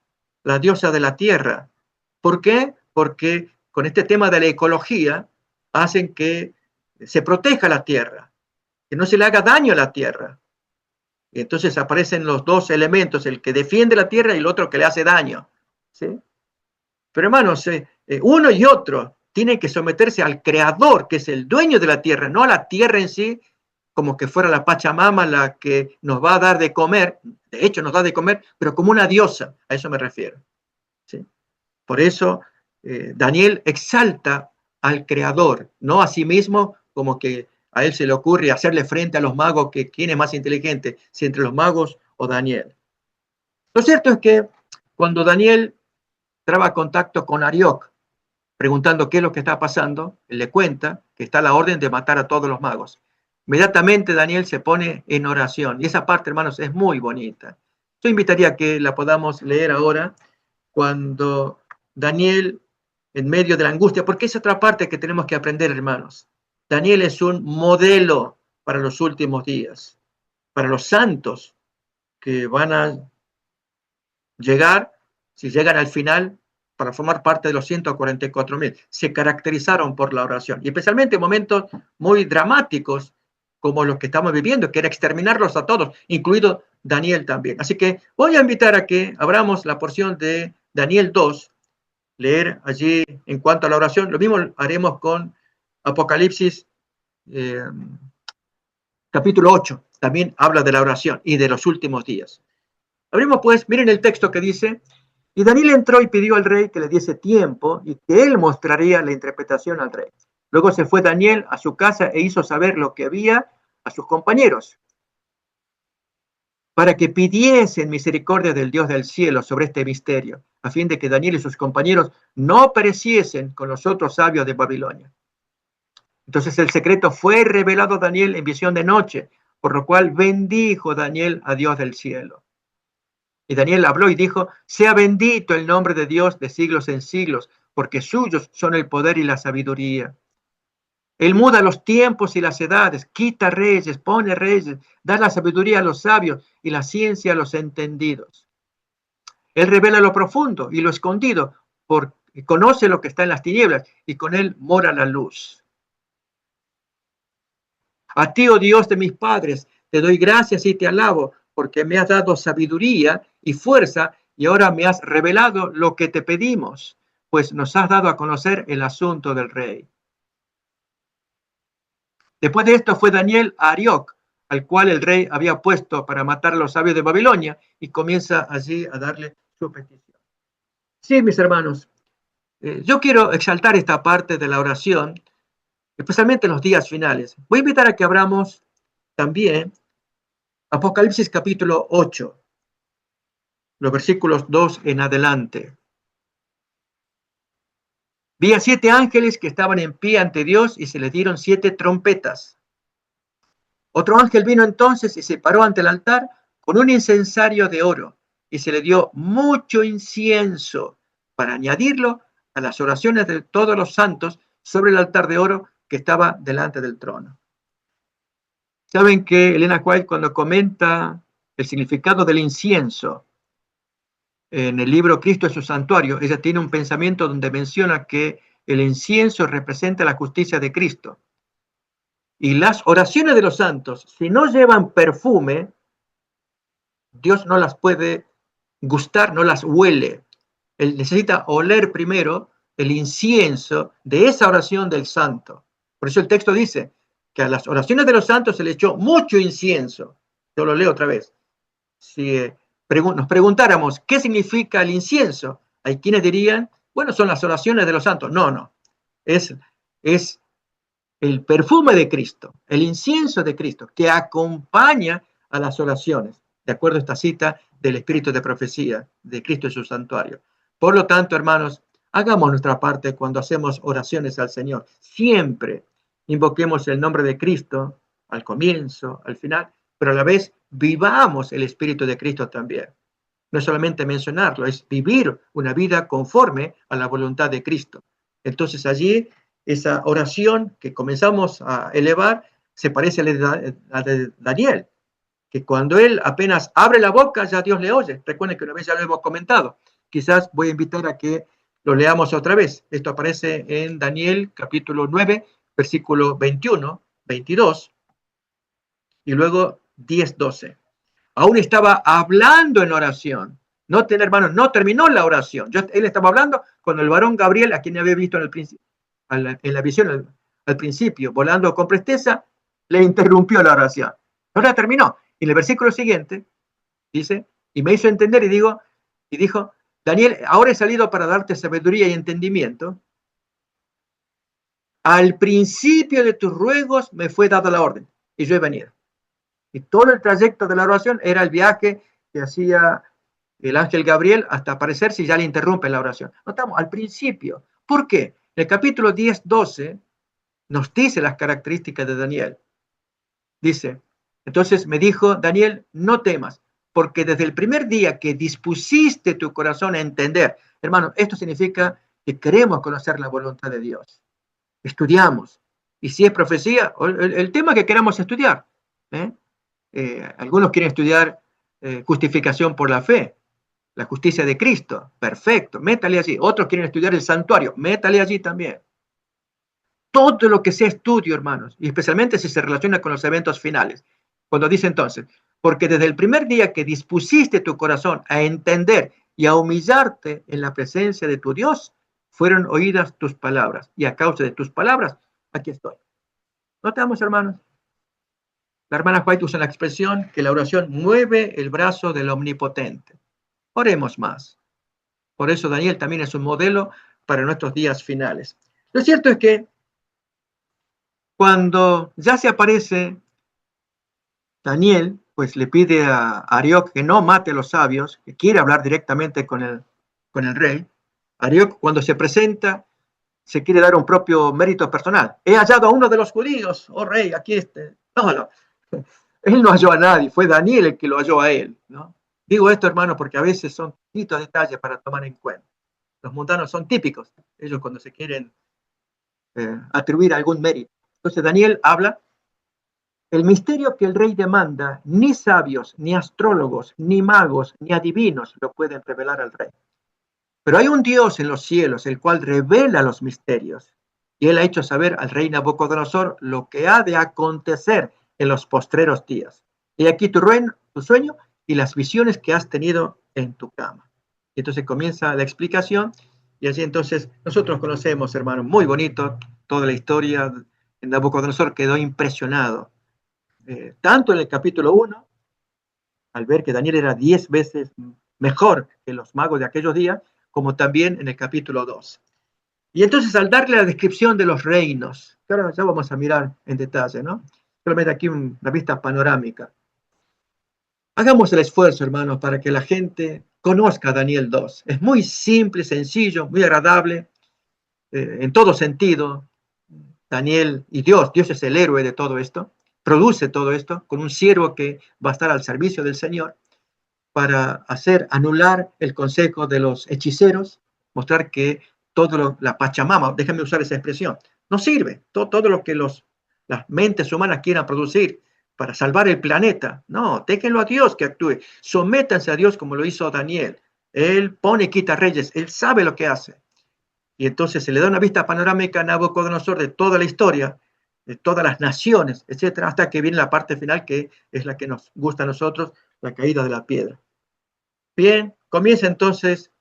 la diosa de la tierra. ¿Por qué? Porque con este tema de la ecología hacen que se proteja la tierra, que no se le haga daño a la tierra. Y entonces aparecen los dos elementos, el que defiende la tierra y el otro que le hace daño. ¿Sí? Pero hermanos, uno y otro tienen que someterse al creador, que es el dueño de la tierra, no a la tierra en sí, como que fuera la Pachamama la que nos va a dar de comer, de hecho nos da de comer, pero como una diosa, a eso me refiero. ¿Sí? Por eso Daniel exalta al Creador, no a sí mismo, como que a él se le ocurre hacerle frente a los magos, que quién es más inteligente, si entre los magos o Daniel. Lo cierto es que cuando Daniel traba contacto con Arioc, preguntando qué es lo que está pasando, él le cuenta que está la orden de matar a todos los magos. Inmediatamente Daniel se pone en oración, y esa parte, hermanos, es muy bonita. Yo invitaría a que la podamos leer ahora, cuando Daniel, en medio de la angustia, porque es otra parte que tenemos que aprender, hermanos. Daniel es un modelo para los últimos días, para los santos que van a llegar, si llegan al final, para formar parte de los 144.000. Se caracterizaron por la oración, y especialmente en momentos muy dramáticos, como los que estamos viviendo, que era exterminarlos a todos, incluido Daniel también. Así que voy a invitar a que abramos la porción de Daniel 2, leer allí en cuanto a la oración. Lo mismo haremos con Apocalipsis capítulo 8, también habla de la oración y de los últimos días. Abrimos pues, miren el texto que dice: y Daniel entró y pidió al rey que le diese tiempo y que él mostraría la interpretación al rey. Luego se fue Daniel a su casa e hizo saber lo que había a sus compañeros, para que pidiesen misericordia del Dios del cielo sobre este misterio, a fin de que Daniel y sus compañeros no pereciesen con los otros sabios de Babilonia. Entonces el secreto fue revelado a Daniel en visión de noche, por lo cual bendijo Daniel a Dios del cielo. Y Daniel habló y dijo: sea bendito el nombre de Dios de siglos en siglos, porque suyos son el poder y la sabiduría. Él muda los tiempos y las edades, quita reyes, pone reyes, da la sabiduría a los sabios y la ciencia a los entendidos. Él revela lo profundo y lo escondido, porque conoce lo que está en las tinieblas, y con él mora la luz. A ti, oh Dios de mis padres, te doy gracias y te alabo, porque me has dado sabiduría y fuerza, y ahora me has revelado lo que te pedimos, pues nos has dado a conocer el asunto del rey. Después de esto fue Daniel a Arioc, al cual el rey había puesto para matar a los sabios de Babilonia, y comienza allí a darle su petición. Sí, mis hermanos, yo quiero exaltar esta parte de la oración, especialmente en los días finales. Voy a invitar a que abramos también Apocalipsis capítulo 8, los versículos 2 en adelante. Vi a 7 ángeles que estaban en pie ante Dios y se les dieron 7 trompetas. Otro ángel vino entonces y se paró ante el altar con un incensario de oro y se le dio mucho incienso para añadirlo a las oraciones de todos los santos sobre el altar de oro que estaba delante del trono. Saben que Elena White, cuando comenta el significado del incienso en el libro Cristo es su santuario, ella tiene un pensamiento donde menciona que el incienso representa la justicia de Cristo. Y las oraciones de los santos, si no llevan perfume, Dios no las puede gustar, no las huele. Él necesita oler primero el incienso de esa oración del santo. Por eso el texto dice que a las oraciones de los santos se le echó mucho incienso. Yo lo leo otra vez. Si nos preguntáramos qué significa el incienso, hay quienes dirían, bueno, son las oraciones de los santos. No. Es el perfume de Cristo, el incienso de Cristo, que acompaña a las oraciones, de acuerdo a esta cita del Espíritu de Profecía de Cristo en su santuario. Por lo tanto, hermanos, hagamos nuestra parte cuando hacemos oraciones al Señor. Siempre invoquemos el nombre de Cristo al comienzo, al final, pero a la vez vivamos el Espíritu de Cristo también. No es solamente mencionarlo, es vivir una vida conforme a la voluntad de Cristo. Entonces allí esa oración que comenzamos a elevar se parece a la de Daniel, que cuando él apenas abre la boca ya Dios le oye. Recuerden que una vez ya lo hemos comentado. Quizás voy a invitar a que lo leamos otra vez. Esto aparece en Daniel capítulo 9, versículo 21, 22 y luego 10, 12. Aún estaba hablando en oración. Noten, hermanos, no terminó la oración. Él estaba hablando con el varón Gabriel, a quien había visto en la visión al principio, volando con presteza, le interrumpió la oración. No la terminó. Y en el versículo siguiente dice, y me hizo entender y dijo, Daniel, ahora he salido para darte sabiduría y entendimiento. Al principio de tus ruegos me fue dada la orden y yo he venido. Y todo el trayecto de la oración era el viaje que hacía el ángel Gabriel hasta aparecerse y ya le interrumpe la oración. Notamos, al principio. ¿Por qué? El capítulo 10, 12 nos dice las características de Daniel. Dice, entonces me dijo, Daniel, no temas, porque desde el primer día que dispusiste tu corazón a entender, hermano, esto significa que queremos conocer la voluntad de Dios. Estudiamos. Y si es profecía, el tema que queramos estudiar. Algunos quieren estudiar justificación por la fe, la justicia de Cristo. Perfecto, métale allí. Otros quieren estudiar el santuario, métale allí también. Todo lo que sea estudio, hermanos, y especialmente si se relaciona con los eventos finales. Cuando dice entonces, porque desde el primer día que dispusiste tu corazón a entender y a humillarte en la presencia de tu Dios, fueron oídas tus palabras, y a causa de tus palabras, aquí estoy. Notamos, hermanos. La hermana White usa la expresión que la oración mueve el brazo del omnipotente. Oremos más. Por eso Daniel también es un modelo para nuestros días finales. Lo cierto es que cuando ya se aparece Daniel, pues le pide a Arioc que no mate a los sabios, que quiere hablar directamente con el rey. Arioc, cuando se presenta, se quiere dar un propio mérito personal. He hallado a uno de los judíos, oh rey, aquí este. No. Él no halló a nadie, fue Daniel el que lo halló a él, ¿no? Digo esto, hermano, porque a veces son poquitos detalles para tomar en cuenta. Los mundanos son típicos, ellos cuando se quieren atribuir algún mérito. Entonces Daniel habla, el misterio que el rey demanda, ni sabios, ni astrólogos, ni magos, ni adivinos lo pueden revelar al rey. Pero hay un Dios en los cielos, el cual revela los misterios. Y él ha hecho saber al rey Nabucodonosor lo que ha de acontecer en los postreros días. Y aquí tu sueño y las visiones que has tenido en tu cama. Y entonces comienza la explicación. Y así entonces nosotros conocemos, hermano, muy bonito toda la historia. Nabucodonosor quedó impresionado. Tanto en el capítulo 1, al ver que Daniel era 10 veces mejor que los magos de aquellos días, como también en el capítulo 2. Y entonces al darle la descripción de los reinos, que ahora ya vamos a mirar en detalle, ¿no? Solamente aquí una vista panorámica. Hagamos el esfuerzo, hermanos, para que la gente conozca a Daniel 2. Es muy simple, sencillo, muy agradable, en todo sentido. Daniel y Dios es el héroe de todo esto, produce todo esto con un siervo que va a estar al servicio del Señor para hacer anular el consejo de los hechiceros, mostrar que la Pachamama, déjame usar esa expresión, no sirve. Todo lo que las mentes humanas quieran producir para salvar el planeta, no, déjenlo a Dios que actúe. Sométanse a Dios como lo hizo Daniel. Él pone y quita reyes, él sabe lo que hace. Y entonces se le da una vista panorámica a Nabucodonosor de toda la historia, de todas las naciones, etcétera, hasta que viene la parte final, que es la que nos gusta a nosotros, la caída de la piedra. Bien, comienza entonces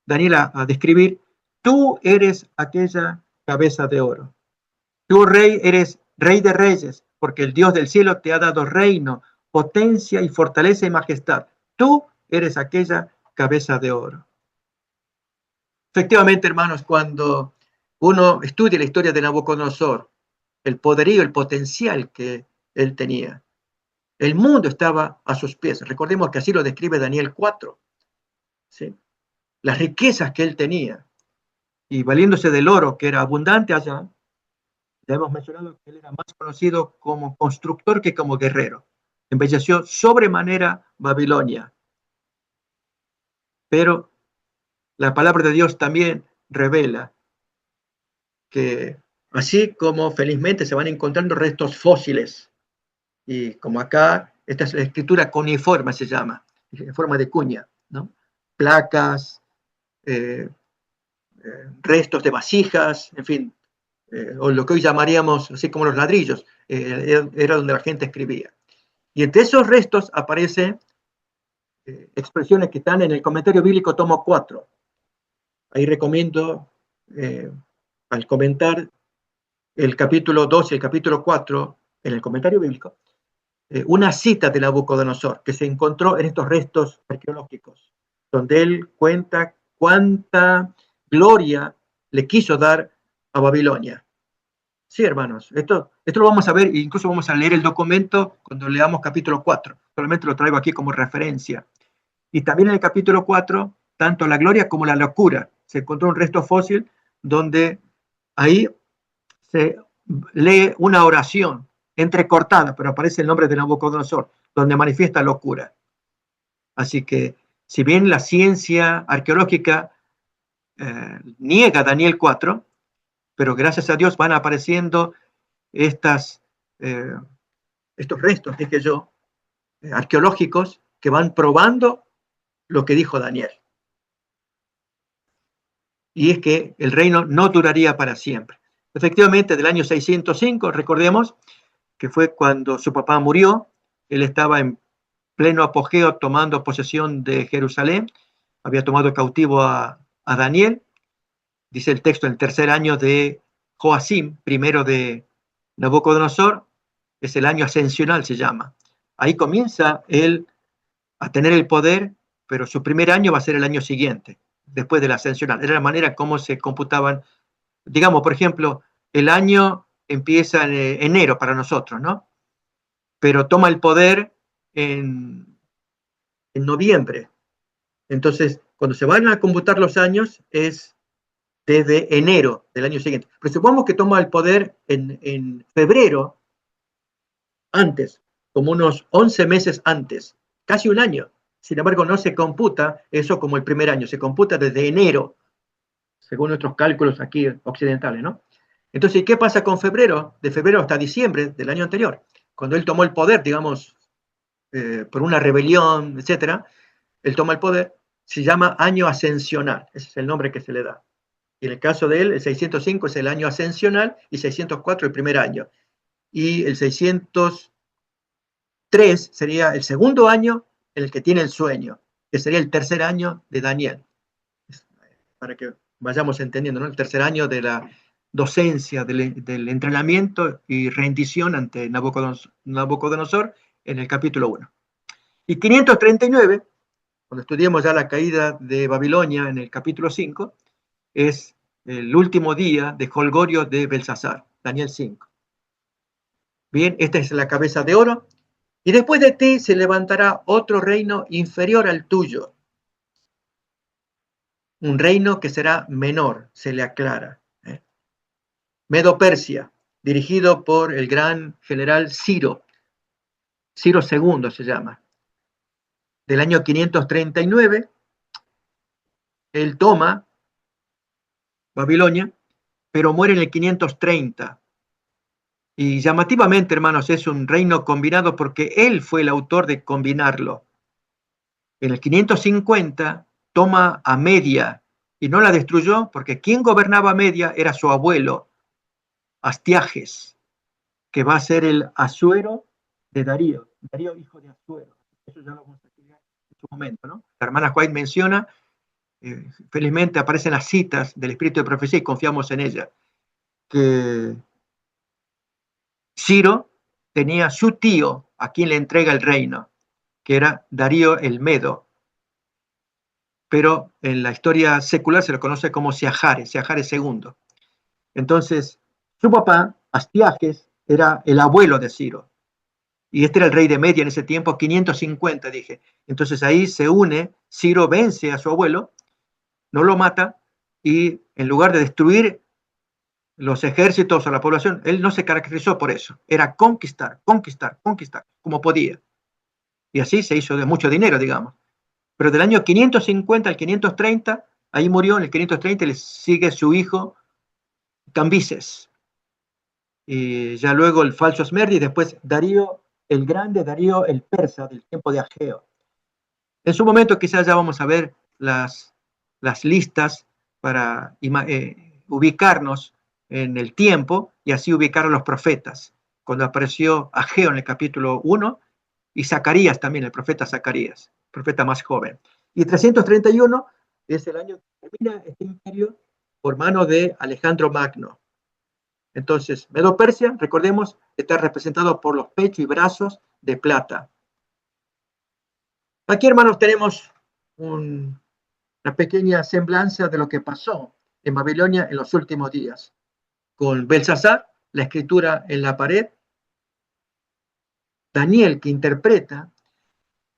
Daniel a describir, tú eres aquella cabeza de oro. Tú, rey, eres rey de reyes, porque el Dios del cielo te ha dado reino, potencia y fortaleza y majestad. Tú eres aquella cabeza de oro. Efectivamente, hermanos, cuando uno estudia la historia de Nabucodonosor, el poderío, el potencial que él tenía, el mundo estaba a sus pies. Recordemos que así lo describe Daniel 4. ¿Sí? Las riquezas que él tenía, y valiéndose del oro que era abundante allá, ya hemos mencionado que él era más conocido como constructor que como guerrero. Embelleció sobremanera Babilonia. Pero la palabra de Dios también revela que así como felizmente se van encontrando restos fósiles, y como acá, esta es la escritura cuneiforme, se llama, en forma de cuña, ¿no? Placas, restos de vasijas, en fin, o lo que hoy llamaríamos, así como los ladrillos, era donde la gente escribía. Y entre esos restos aparecen expresiones que están en el comentario bíblico tomo 4. Ahí recomiendo, al comentar el capítulo 2 y el capítulo 4, en el comentario bíblico, una cita de Nabucodonosor que se encontró en estos restos arqueológicos, donde él cuenta cuánta gloria le quiso dar a Babilonia. Sí, hermanos, esto lo vamos a ver, e incluso vamos a leer el documento cuando leamos capítulo 4. Solamente lo traigo aquí como referencia. Y también en el capítulo 4, tanto la gloria como la locura. Se encontró un resto fósil donde ahí se lee una oración entrecortada, pero aparece el nombre de Nabucodonosor, donde manifiesta locura. Así que, si bien la ciencia arqueológica niega Daniel 4, pero gracias a Dios van apareciendo estos restos, dije yo, arqueológicos que van probando lo que dijo Daniel. Y es que el reino no duraría para siempre. Efectivamente, del año 605, recordemos que fue cuando su papá murió, él estaba en pleno apogeo tomando posesión de Jerusalén, había tomado cautivo a Daniel, dice el texto, en el tercer año de Joacim, primero de Nabucodonosor, es el año ascensional, se llama. Ahí comienza él a tener el poder, pero su primer año va a ser el año siguiente, después de la ascensional. Era la manera como se computaban, digamos, por ejemplo, el año empieza en enero para nosotros, ¿no? Pero toma el poder en noviembre. Entonces, cuando se van a computar los años, es desde enero del año siguiente. Pero supongamos que toma el poder en febrero, antes, como unos 11 meses antes, casi un año. Sin embargo, no se computa eso como el primer año, se computa desde enero, según nuestros cálculos aquí occidentales, ¿no? Entonces, ¿qué pasa con febrero? De febrero hasta diciembre del año anterior, cuando él tomó el poder, digamos, por una rebelión, etcétera, él toma el poder, se llama año ascensional, ese es el nombre que se le da. Y en el caso de él, el 605 es el año ascensional y 604 el primer año. Y el 603 sería el segundo año en el que tiene el sueño, que sería el tercer año de Daniel. Para que vayamos entendiendo, ¿no? El tercer año de la docencia, del entrenamiento y rendición ante Nabucodonosor en el capítulo 1. Y 539, cuando estudiemos ya la caída de Babilonia en el capítulo 5, es el último día de jolgorio de Belsasar, Daniel 5. Bien, esta es la cabeza de oro. Y después de ti se levantará otro reino inferior al tuyo. Un reino que será menor, se le aclara. Medo-Persia, dirigido por el gran general Ciro. Ciro II se llama. Del año 539, él toma Babilonia, pero muere en el 530. Y llamativamente, hermanos, es un reino combinado porque él fue el autor de combinarlo. En el 550 toma a Media y no la destruyó porque quien gobernaba Media era su abuelo, Astiages, que va a ser el Asuero de Darío. Darío, hijo de Asuero. Eso ya lo vamos a explicar en su momento, ¿no? La hermana White menciona, felizmente aparecen las citas del espíritu de profecía y confiamos en ella, que Ciro tenía su tío a quien le entrega el reino, que era Darío el Medo, pero en la historia secular se lo conoce como Seajares II. Entonces, su papá, Astiages, era el abuelo de Ciro, y este era el rey de Media en ese tiempo, 550, dije. Entonces ahí se une, Ciro vence a su abuelo, no lo mata, y en lugar de destruir los ejércitos o la población, él no se caracterizó por eso, era conquistar, como podía. Y así se hizo de mucho dinero, digamos. Pero del año 550 al 530, ahí murió, en el 530 le sigue su hijo Cambises. Y ya luego el falso Esmerdi, y después Darío el Grande, Darío el Persa, del tiempo de Ageo. En su momento quizás ya vamos a ver las listas para ubicarnos en el tiempo y así ubicar a los profetas. Cuando apareció Ageo en el capítulo 1 y Zacarías también, el profeta Zacarías, profeta más joven. Y 331 es el año que termina este imperio por mano de Alejandro Magno. Entonces, Medo-Persia, recordemos, está representado por los pechos y brazos de plata. Aquí, hermanos, tenemos una pequeña semblanza de lo que pasó en Babilonia en los últimos días. Con Belsasar, la escritura en la pared, Daniel que interpreta.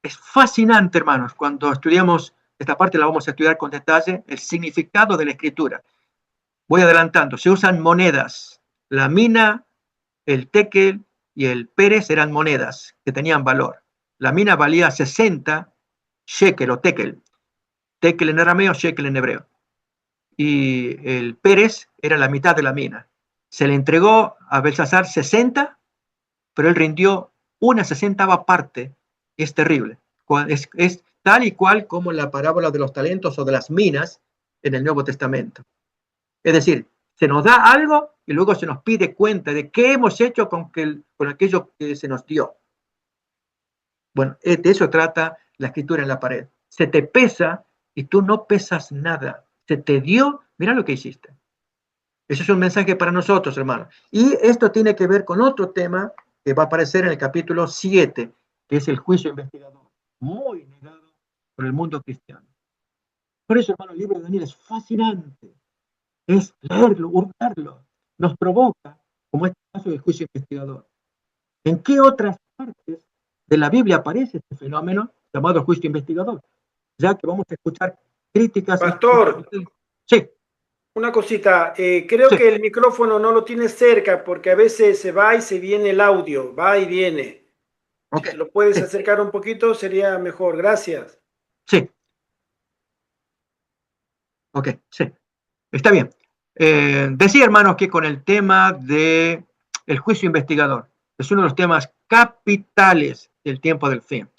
Es fascinante, hermanos, cuando estudiamos esta parte, la vamos a estudiar con detalle, el significado de la escritura. Voy adelantando, se usan monedas. La mina, el tekel y el pérez eran monedas que tenían valor. La mina valía 60 shekel o tekel. Tekel en arameo, shekel en hebreo. Y el pérez era la mitad de la mina. Se le entregó a Belsasar 60, pero él rindió una 60ª parte. Es terrible. Es tal y cual como la parábola de los talentos o de las minas en el Nuevo Testamento. Es decir, se nos da algo y luego se nos pide cuenta de qué hemos hecho con aquello que se nos dio. Bueno, de eso trata la escritura en la pared. Se te pesa y tú no pesas nada. Se te dio, mira lo que hiciste. Ese es un mensaje para nosotros, hermanos. Y esto tiene que ver con otro tema que va a aparecer en el capítulo 7, que es el juicio investigador, muy negado por el mundo cristiano. Por eso, hermano, el libro de Daniel es fascinante. Es leerlo, hurgarlo. Nos provoca, como este caso del juicio investigador. ¿En qué otras partes de la Biblia aparece este fenómeno llamado juicio investigador? Ya que vamos a escuchar críticas. Pastor. Sí. Una cosita, creo sí. que el micrófono no lo tienes cerca porque a veces se va y se viene el audio, va y viene. Okay. Si lo puedes acercar un poquito, sería mejor. Gracias. Sí. Ok, sí. Está bien. Decía, hermanos, que con el tema del juicio investigador, es uno de los temas capitales del tiempo del fin.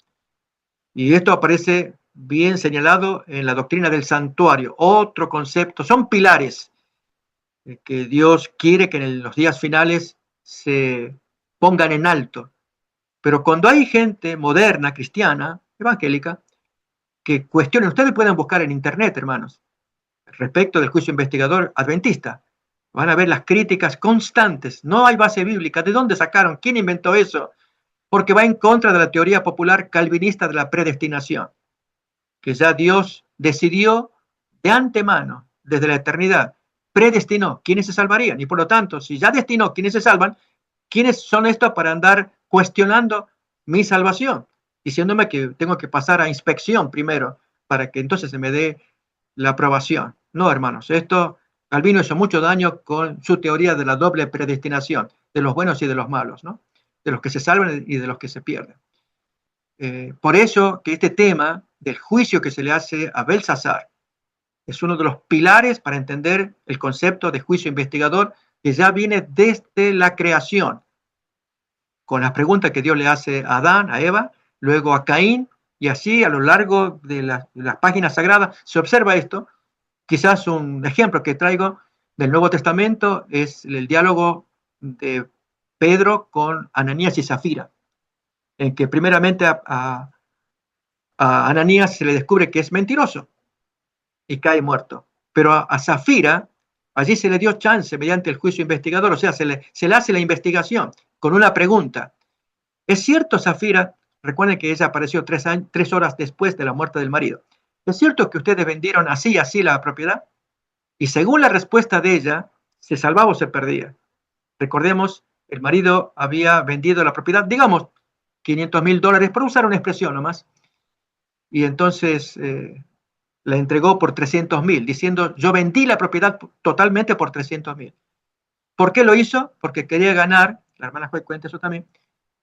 Y esto aparece bien señalado en la doctrina del santuario, otro concepto, son pilares que Dios quiere que en los días finales se pongan en alto. Pero cuando hay gente moderna, cristiana, evangélica, que cuestionen, ustedes pueden buscar en internet, hermanos, respecto del juicio investigador adventista, van a ver las críticas constantes, no hay base bíblica, ¿de dónde sacaron? ¿Quién inventó eso? Porque va en contra de la teoría popular calvinista de la predestinación, que ya Dios decidió de antemano, desde la eternidad, predestinó quiénes se salvarían, y por lo tanto, si ya destinó quiénes se salvan, ¿quiénes son estos para andar cuestionando mi salvación? Diciéndome que tengo que pasar a inspección primero, para que entonces se me dé la aprobación. No, hermanos, esto Calvino hizo mucho daño con su teoría de la doble predestinación, de los buenos y de los malos, ¿no? De los que se salvan y de los que se pierden. Por eso que este tema del juicio que se le hace a Belsasar es uno de los pilares para entender el concepto de juicio investigador que ya viene desde la creación, con las preguntas que Dios le hace a Adán, a Eva, luego a Caín, y así a lo largo de las páginas sagradas se observa esto. Quizás un ejemplo que traigo del Nuevo Testamento es el diálogo de Pedro con Ananías y Zafira, en que primeramente a Ananías se le descubre que es mentiroso y cae muerto. Pero a Zafira, allí se le dio chance mediante el juicio investigador, o sea, se le hace la investigación con una pregunta. ¿Es cierto, Zafira? Recuerden que ella apareció 3 horas después de la muerte del marido. ¿Es cierto que ustedes vendieron así y así la propiedad? Y según la respuesta de ella, ¿se salvaba o se perdía? Recordemos, el marido había vendido la propiedad, digamos, $500,000, por usar una expresión nomás, y entonces la entregó por 300,000, diciendo, yo vendí la propiedad totalmente por 300,000. ¿Por qué lo hizo? Porque quería ganar, la hermana Joy cuenta eso también,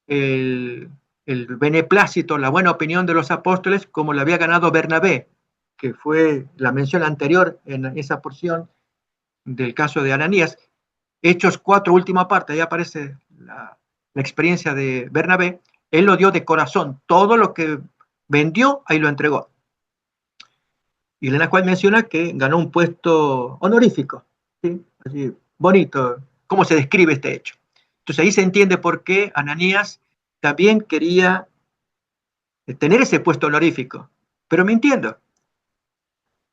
el beneplácito, la buena opinión de los apóstoles, como le había ganado Bernabé, que fue la mención anterior en esa porción del caso de Ananías. Hechos 4, última parte, ahí aparece la experiencia de Bernabé. Él lo dio de corazón, todo lo que vendió, ahí lo entregó. Y la cual menciona que ganó un puesto honorífico, ¿sí? Así, bonito, cómo se describe este hecho. Entonces ahí se entiende por qué Ananías también quería tener ese puesto honorífico, pero mintiendo.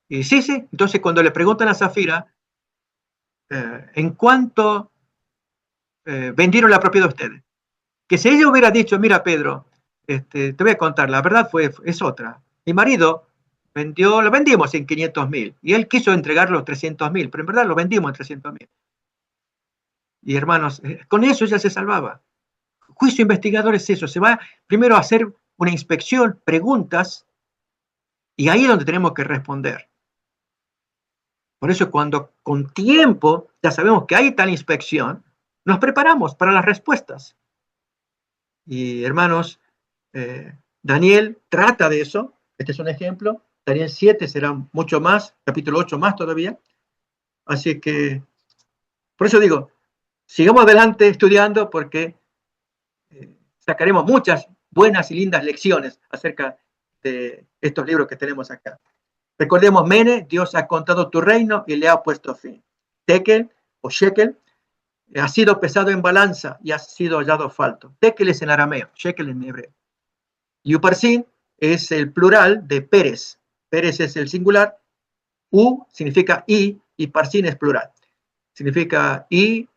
Y sí, entonces cuando le preguntan a Zafira, ¿en cuánto vendieron la propiedad de ustedes. Que si ella hubiera dicho, mira Pedro, te voy a contar, la verdad es otra. Mi marido lo vendimos en 500.000 y él quiso entregar los 300.000, pero en verdad lo vendimos en 300.000. Y hermanos, con eso ella se salvaba. Juicio investigador es eso, se va primero a hacer una inspección, preguntas, y ahí es donde tenemos que responder. Por eso cuando con tiempo ya sabemos que hay tal inspección, nos preparamos para las respuestas. Y hermanos, Daniel trata de eso. Este es un ejemplo. Daniel 7 será mucho más, capítulo 8 más todavía. Así que, por eso digo, sigamos adelante estudiando porque sacaremos muchas buenas y lindas lecciones acerca de estos libros que tenemos acá. Recordemos, Mene, Dios ha contado tu reino y le ha puesto fin. Tekel o Shekel ha sido pesado en balanza y ha sido hallado falto. Tekel es en arameo, Shekel en hebreo. Y Uparsin es el plural de Pérez. Pérez es el singular, U significa y Parsin es plural. Significa y,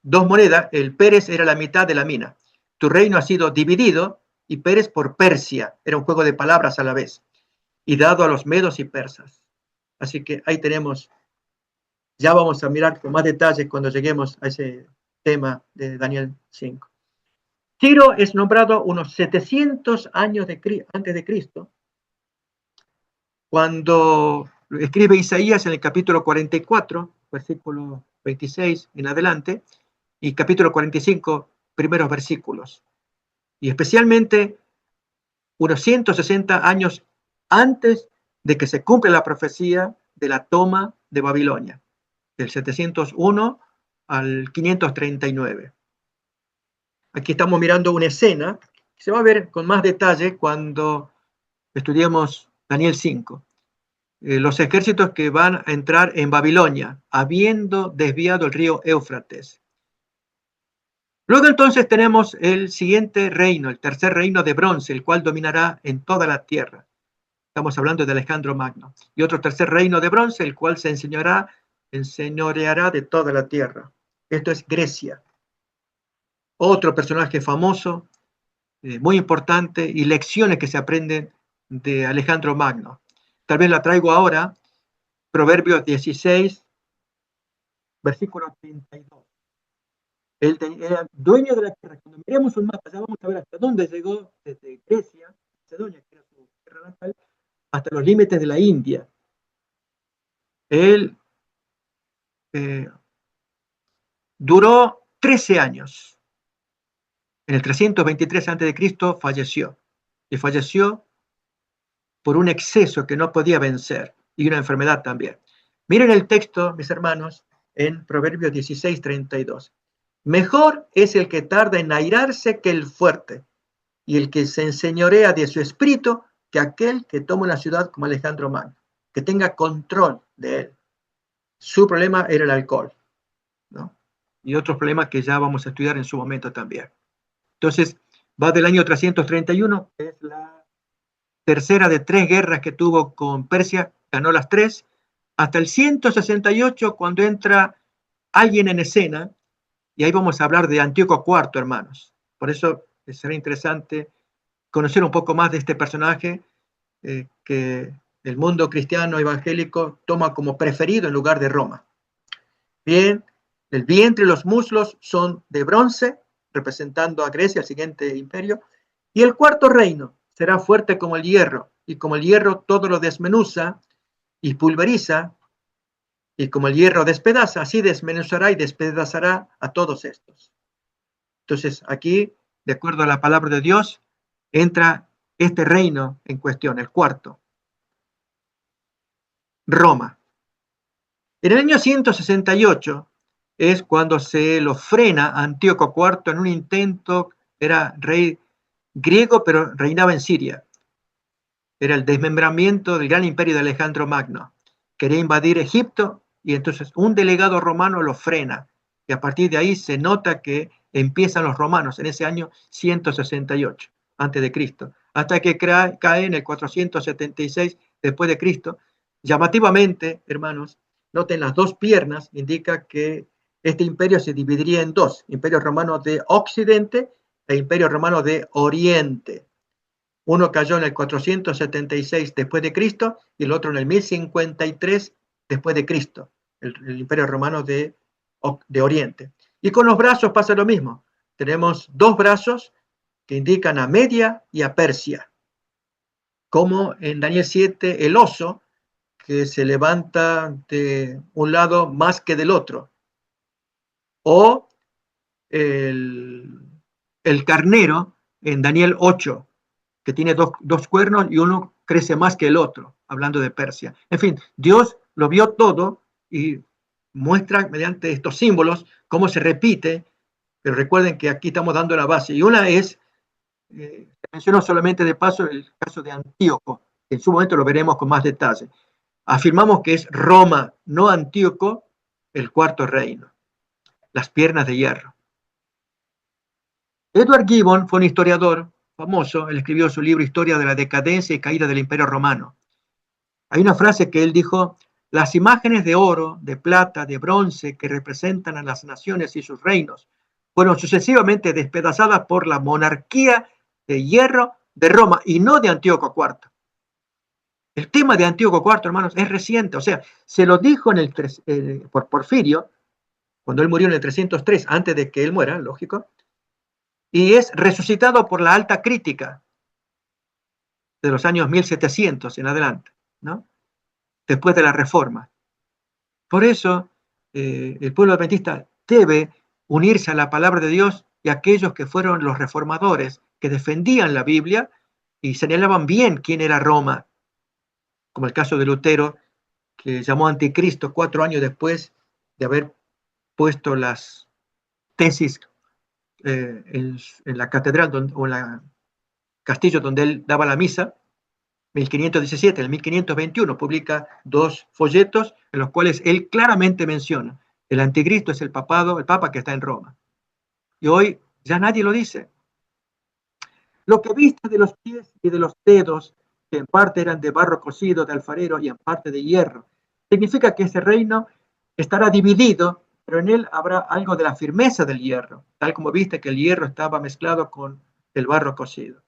dos monedas, el Pérez era la mitad de la mina. Tu reino ha sido dividido y Pérez por Persia, era un juego de palabras a la vez, y dado a los medos y persas. Así que ahí tenemos, ya vamos a mirar con más detalles cuando lleguemos a ese tema de Daniel 5. Ciro es nombrado unos 700 años antes de Cristo, cuando escribe Isaías en el capítulo 44, versículo 26 en adelante, y capítulo 45, primeros versículos. Y especialmente unos 160 años antes de que se cumpla la profecía de la toma de Babilonia, del 701 al 539. Aquí estamos mirando una escena que se va a ver con más detalle cuando estudiemos Daniel 5. Los ejércitos que van a entrar en Babilonia, habiendo desviado el río Éufrates. Luego entonces tenemos el siguiente reino, el tercer reino de bronce, el cual dominará en toda la tierra. Estamos hablando de Alejandro Magno. Y otro tercer reino de bronce, el cual se enseñoreará de toda la tierra. Esto es Grecia. Otro personaje famoso, muy importante, y lecciones que se aprenden de Alejandro Magno. Tal vez la traigo ahora, Proverbios 16, versículo 32. Él era dueño de la tierra. Cuando miremos un mapa, ya vamos a ver hasta dónde llegó, desde Grecia, Macedonia, que era su tierra natal, hasta los límites de la India. Él duró 13 años. En el 323 a.C. falleció. Y falleció por un exceso que no podía vencer y una enfermedad también. Miren el texto, mis hermanos, en Proverbios 16, 32. Mejor es el que tarda en airarse que el fuerte, y el que se enseñorea de su espíritu que aquel que toma una ciudad como Alejandro Magno, que tenga control de él. Su problema era el alcohol, ¿no? Y otros problemas que ya vamos a estudiar en su momento también. Entonces, va del año 331, que es la tercera de 3 guerras que tuvo con Persia, ganó las 3, hasta el 168, cuando entra alguien en escena, y ahí vamos a hablar de Antíoco IV, hermanos. Por eso será interesante conocer un poco más de este personaje que el mundo cristiano evangélico toma como preferido en lugar de Roma. Bien, el vientre y los muslos son de bronce, representando a Grecia, el siguiente imperio, y el cuarto reino será fuerte como el hierro, y como el hierro todo lo desmenuza y pulveriza, y como el hierro despedaza, así desmenuzará y despedazará a todos estos. Entonces, aquí, de acuerdo a la palabra de Dios, entra este reino en cuestión, el cuarto. Roma. En el año 168 es cuando se lo frena a Antíoco IV en un intento, era rey griego, pero reinaba en Siria. Era el desmembramiento del gran imperio de Alejandro Magno. Quería invadir Egipto y entonces un delegado romano lo frena. Y a partir de ahí se nota que empiezan los romanos en ese año 168 a.C., hasta que cae en el 476 después de Cristo. Llamativamente, hermanos, noten las dos piernas, indica que este imperio se dividiría en dos: Imperio Romano de Occidente e Imperio Romano de Oriente. Uno cayó en el 476 después de Cristo y el otro en el 1053 después de Cristo, el Imperio Romano de Oriente. Y con los brazos pasa lo mismo. Tenemos dos brazos que indican a Media y a Persia, como en Daniel 7 el oso que se levanta de un lado más que del otro, o el carnero en Daniel 8, que tiene dos cuernos y uno crece más que el otro, hablando de Persia. En fin, Dios lo vio todo y muestra mediante estos símbolos cómo se repite, pero recuerden que aquí estamos dando la base. Y una es, menciono solamente de paso el caso de Antíoco, que en su momento lo veremos con más detalle. Afirmamos que es Roma, no Antíoco, el cuarto reino, las piernas de hierro. Edward Gibbon fue un historiador famoso. Él escribió su libro Historia de la decadencia y caída del Imperio Romano. Hay una frase que él dijo: las imágenes de oro, de plata, de bronce que representan a las naciones y sus reinos fueron sucesivamente despedazadas por la monarquía de hierro de Roma y no de Antíoco IV. El tema de Antíoco IV, hermanos, es reciente. O sea, se lo dijo por Porfirio, cuando él murió en el 303, antes de que él muera, lógico, y es resucitado por la alta crítica de los años 1700 en adelante, ¿no? Después de la Reforma. Por eso, el pueblo adventista debe unirse a la palabra de Dios y a aquellos que fueron los reformadores, que defendían la Biblia y señalaban bien quién era Roma, como el caso de Lutero, que llamó anticristo 4 años después de haber puesto las tesis en la catedral o en el castillo donde él daba la misa. 1517, en el 1521 publica 2 folletos en los cuales él claramente menciona: el anticristo es el papa que está en Roma. Y hoy ya nadie lo dice. Lo que viste de los pies y de los dedos, que en parte eran de barro cocido de alfarero y en parte de hierro, significa que ese reino estará dividido, pero en él habrá algo de la firmeza del hierro, tal como viste que el hierro estaba mezclado con el barro cocido.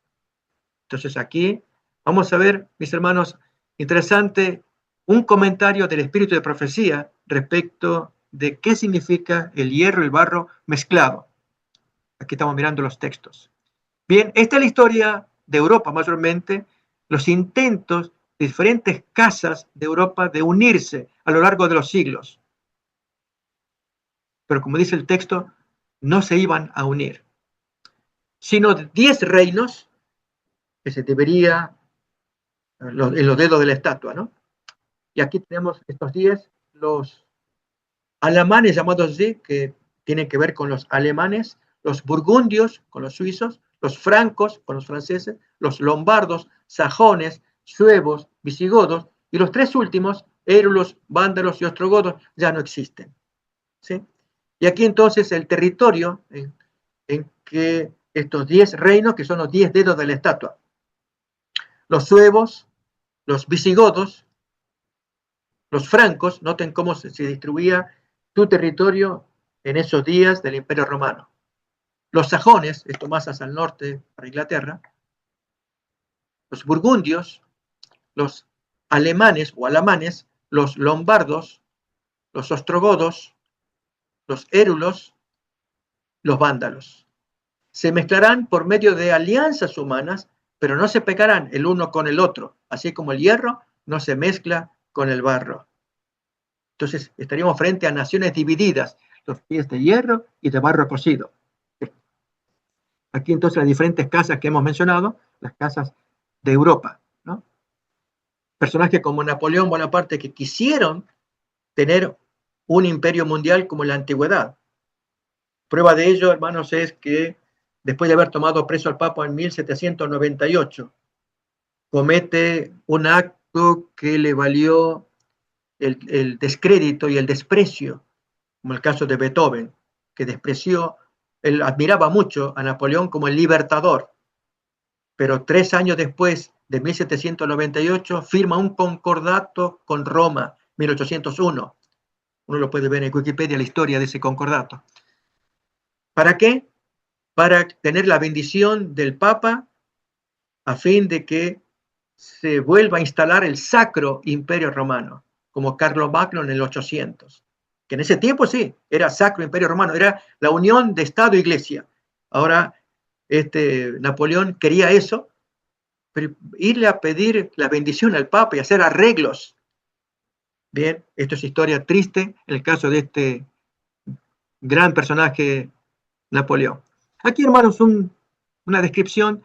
Entonces aquí vamos a ver, mis hermanos, interesante, un comentario del espíritu de profecía respecto de qué significa el hierro y el barro mezclado. Aquí estamos mirando los textos. Bien, esta es la historia de Europa mayormente, los intentos de diferentes casas de Europa de unirse a lo largo de los siglos. Pero como dice el texto, no se iban a unir, sino 10 reinos que se debería en los dedos de la estatua, ¿no? Y aquí tenemos estos 10, los alamanes llamados así, que tienen que ver con los alemanes, los burgundios con los suizos, los francos con los franceses, los lombardos, sajones, suevos, visigodos, y los 3 últimos, érulos, vándalos y ostrogodos, ya no existen, ¿sí? Y aquí entonces el territorio en que estos 10 reinos, que son los 10 dedos de la estatua, los suevos, los visigodos, los francos, noten cómo se distribuía su territorio en esos días del Imperio Romano. Los sajones, esto más hacia el norte para Inglaterra, los burgundios, los alemanes o alamanes, los lombardos, los ostrogodos, los érulos, los vándalos. Se mezclarán por medio de alianzas humanas, pero no se pegarán el uno con el otro, así como el hierro no se mezcla con el barro. Entonces estaríamos frente a naciones divididas, los pies de hierro y de barro cocido. Aquí entonces las diferentes casas que hemos mencionado, las casas de Europa, ¿no? Personajes como Napoleón Bonaparte que quisieron tener un imperio mundial como en la antigüedad. Prueba de ello, hermanos, es que después de haber tomado preso al Papa en 1798, comete un acto que le valió el descrédito y el desprecio, como el caso de Beethoven, que despreció, él admiraba mucho a Napoleón como el libertador, pero 3 años después de 1798 firma un concordato con Roma, 1801, Uno lo puede ver en Wikipedia, la historia de ese concordato. ¿Para qué? Para tener la bendición del Papa a fin de que se vuelva a instalar el Sacro Imperio Romano, como Carlomagno en el 800. Que en ese tiempo sí, era Sacro Imperio Romano, era la unión de Estado e Iglesia. Ahora, Napoleón quería eso, pero irle a pedir la bendición al Papa y hacer arreglos. Bien, esto es historia triste en el caso de este gran personaje Napoleón. Aquí, hermanos, una descripción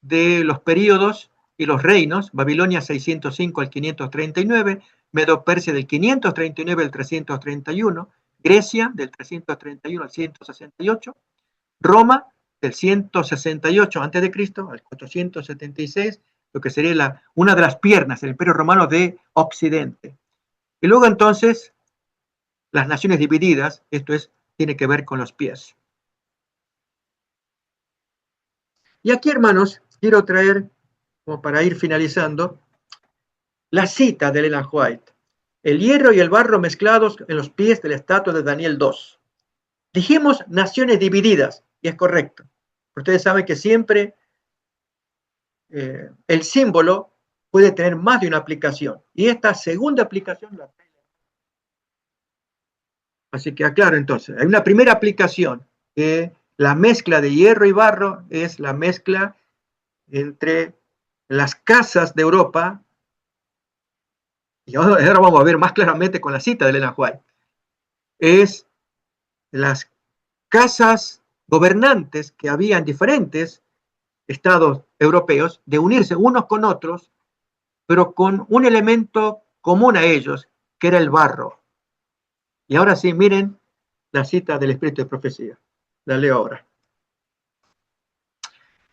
de los periodos y los reinos: Babilonia 605 al 539, Medo-Persia del 539 al 331, Grecia del 331 al 168, Roma del 168 a.C. al 476, lo que sería una de las piernas del Imperio Romano de Occidente. Y luego entonces las naciones divididas, esto tiene que ver con los pies. Y aquí, hermanos, quiero traer, como para ir finalizando, la cita de Ellen White: el hierro y el barro mezclados en los pies de la estatua de Daniel 2. Dijimos naciones divididas, y es correcto. Ustedes saben que siempre el símbolo puede tener más de una aplicación, y esta segunda aplicación la trae. Así que aclaro entonces, hay una primera aplicación, que la mezcla de hierro y barro es la mezcla entre las casas de Europa, y ahora vamos a ver más claramente con la cita de Ellen White, es las casas gobernantes que había en diferentes estados europeos, de unirse unos con otros, pero con un elemento común a ellos, que era el barro. Y ahora sí, miren la cita del Espíritu de Profecía. La leo ahora.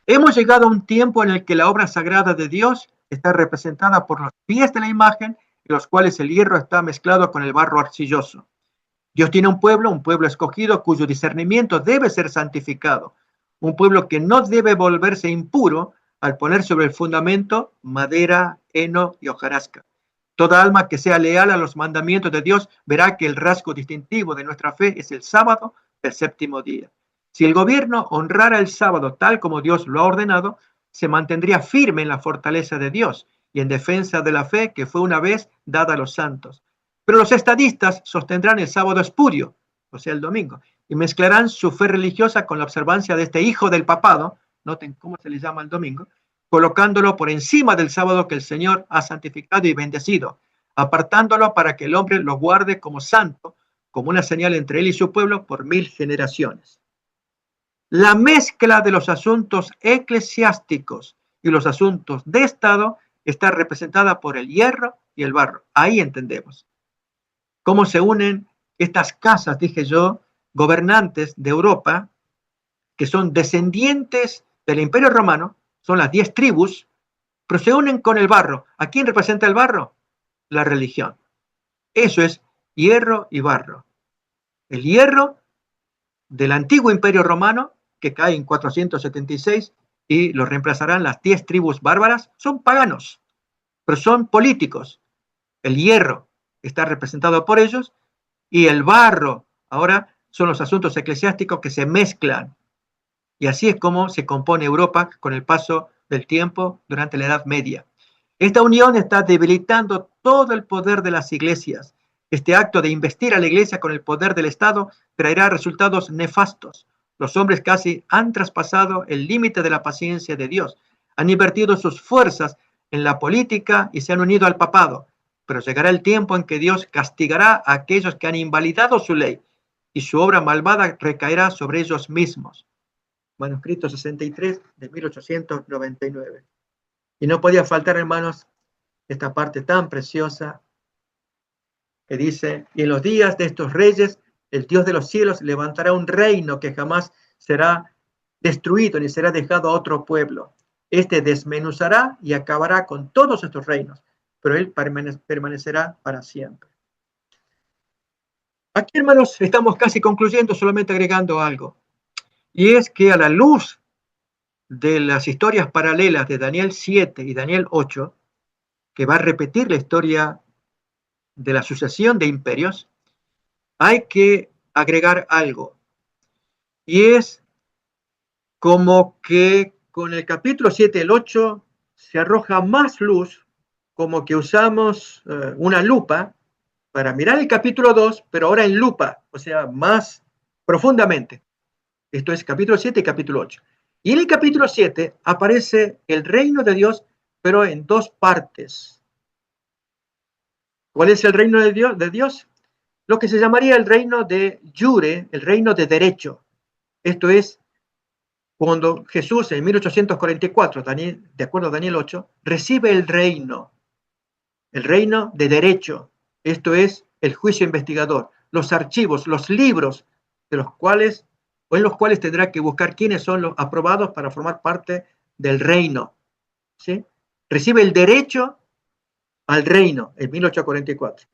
Hemos llegado a un tiempo en el que la obra sagrada de Dios está representada por los pies de la imagen, en los cuales el hierro está mezclado con el barro arcilloso. Dios tiene un pueblo escogido, cuyo discernimiento debe ser santificado. Un pueblo que no debe volverse impuro al poner sobre el fundamento madera, heno y hojarasca. Toda alma que sea leal a los mandamientos de Dios verá que el rasgo distintivo de nuestra fe es el sábado del séptimo día. Si el gobierno honrara el sábado tal como Dios lo ha ordenado, se mantendría firme en la fortaleza de Dios y en defensa de la fe que fue una vez dada a los santos. Pero los estadistas sostendrán el sábado espurio, o sea, el domingo, y mezclarán su fe religiosa con la observancia de este hijo del papado, noten cómo se le llama el domingo, colocándolo por encima del sábado que el Señor ha santificado y bendecido, apartándolo para que el hombre lo guarde como santo, como una señal entre él y su pueblo por 1000 generaciones. La mezcla de los asuntos eclesiásticos y los asuntos de Estado está representada por el hierro y el barro. Ahí entendemos cómo se unen estas casas, dije yo, gobernantes de Europa, que son descendientes del Imperio Romano, son las 10 tribus, pero se unen con el barro. ¿A quién representa el barro? La religión. Eso es hierro y barro. El hierro del antiguo Imperio Romano, que cae en 476, y lo reemplazarán las 10 tribus bárbaras, son paganos, pero son políticos. El hierro está representado por ellos, y el barro ahora son los asuntos eclesiásticos que se mezclan. Y así es como se compone Europa con el paso del tiempo durante la Edad Media. Esta unión está debilitando todo el poder de las iglesias. Este acto de investir a la iglesia con el poder del Estado traerá resultados nefastos. Los hombres casi han traspasado el límite de la paciencia de Dios, han invertido sus fuerzas en la política y se han unido al papado. Pero llegará el tiempo en que Dios castigará a aquellos que han invalidado su ley y su obra malvada recaerá sobre ellos mismos. Manuscrito 63 de 1899. Y no podía faltar, hermanos, esta parte tan preciosa que dice: y en los días de estos reyes, el Dios de los cielos levantará un reino que jamás será destruido ni será dejado a otro pueblo. Este desmenuzará y acabará con todos estos reinos, pero él permanecerá para siempre. Aquí, hermanos, estamos casi concluyendo, solamente agregando algo. Y es que a la luz de las historias paralelas de Daniel 7 y Daniel 8, que va a repetir la historia de la sucesión de imperios, hay que agregar algo. Y es como que con el capítulo 7 y el 8 se arroja más luz, como que usamos una lupa para mirar el capítulo 2, pero ahora en lupa, o sea, más profundamente. Esto es capítulo 7 y capítulo 8. Y en el capítulo 7 aparece el reino de Dios, pero en dos partes. ¿Cuál es el reino de Dios? Lo que se llamaría el reino de Jure, el reino de derecho. Esto es cuando Jesús en 1844, de acuerdo a Daniel 8, recibe el reino de derecho. Esto es el juicio investigador, los archivos, los libros de los cuales o en los cuales tendrá que buscar quiénes son los aprobados para formar parte del reino. ¿Sí? Recibe el derecho al reino en 1844.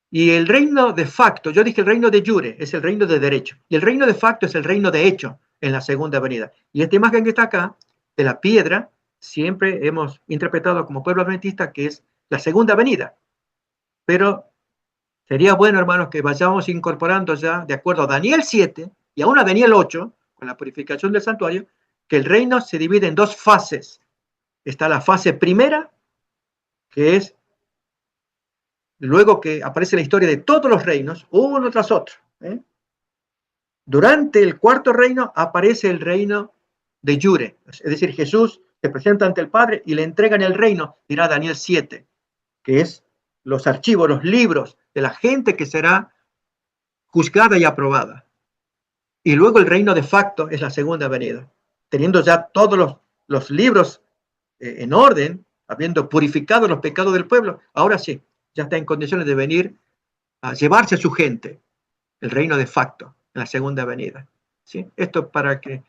Y el reino de facto, yo dije el reino de jure, es el reino de derecho. Y el reino de facto es el reino de hecho en la segunda venida. Y esta imagen que está acá, de la piedra, siempre hemos interpretado como pueblo adventista que es la segunda venida. Pero sería bueno, hermanos, que vayamos incorporando ya, de acuerdo a Daniel 7 y aún a Daniel 8, con la purificación del santuario, que el reino se divide en dos fases. Está la fase primera, que es luego que aparece la historia de todos los reinos, uno tras otro. Durante el cuarto reino aparece el reino de Jure, es decir, Jesús se presenta ante el Padre y le entregan el reino, dirá Daniel 7, que es los archivos, los libros de la gente que será juzgada y aprobada. Y luego el reino de facto es la segunda venida, teniendo ya todos los libros en orden, habiendo purificado los pecados del pueblo, ahora sí, ya está en condiciones de venir a llevarse a su gente, el reino de facto, en la segunda venida. ¿Sí? Esto para que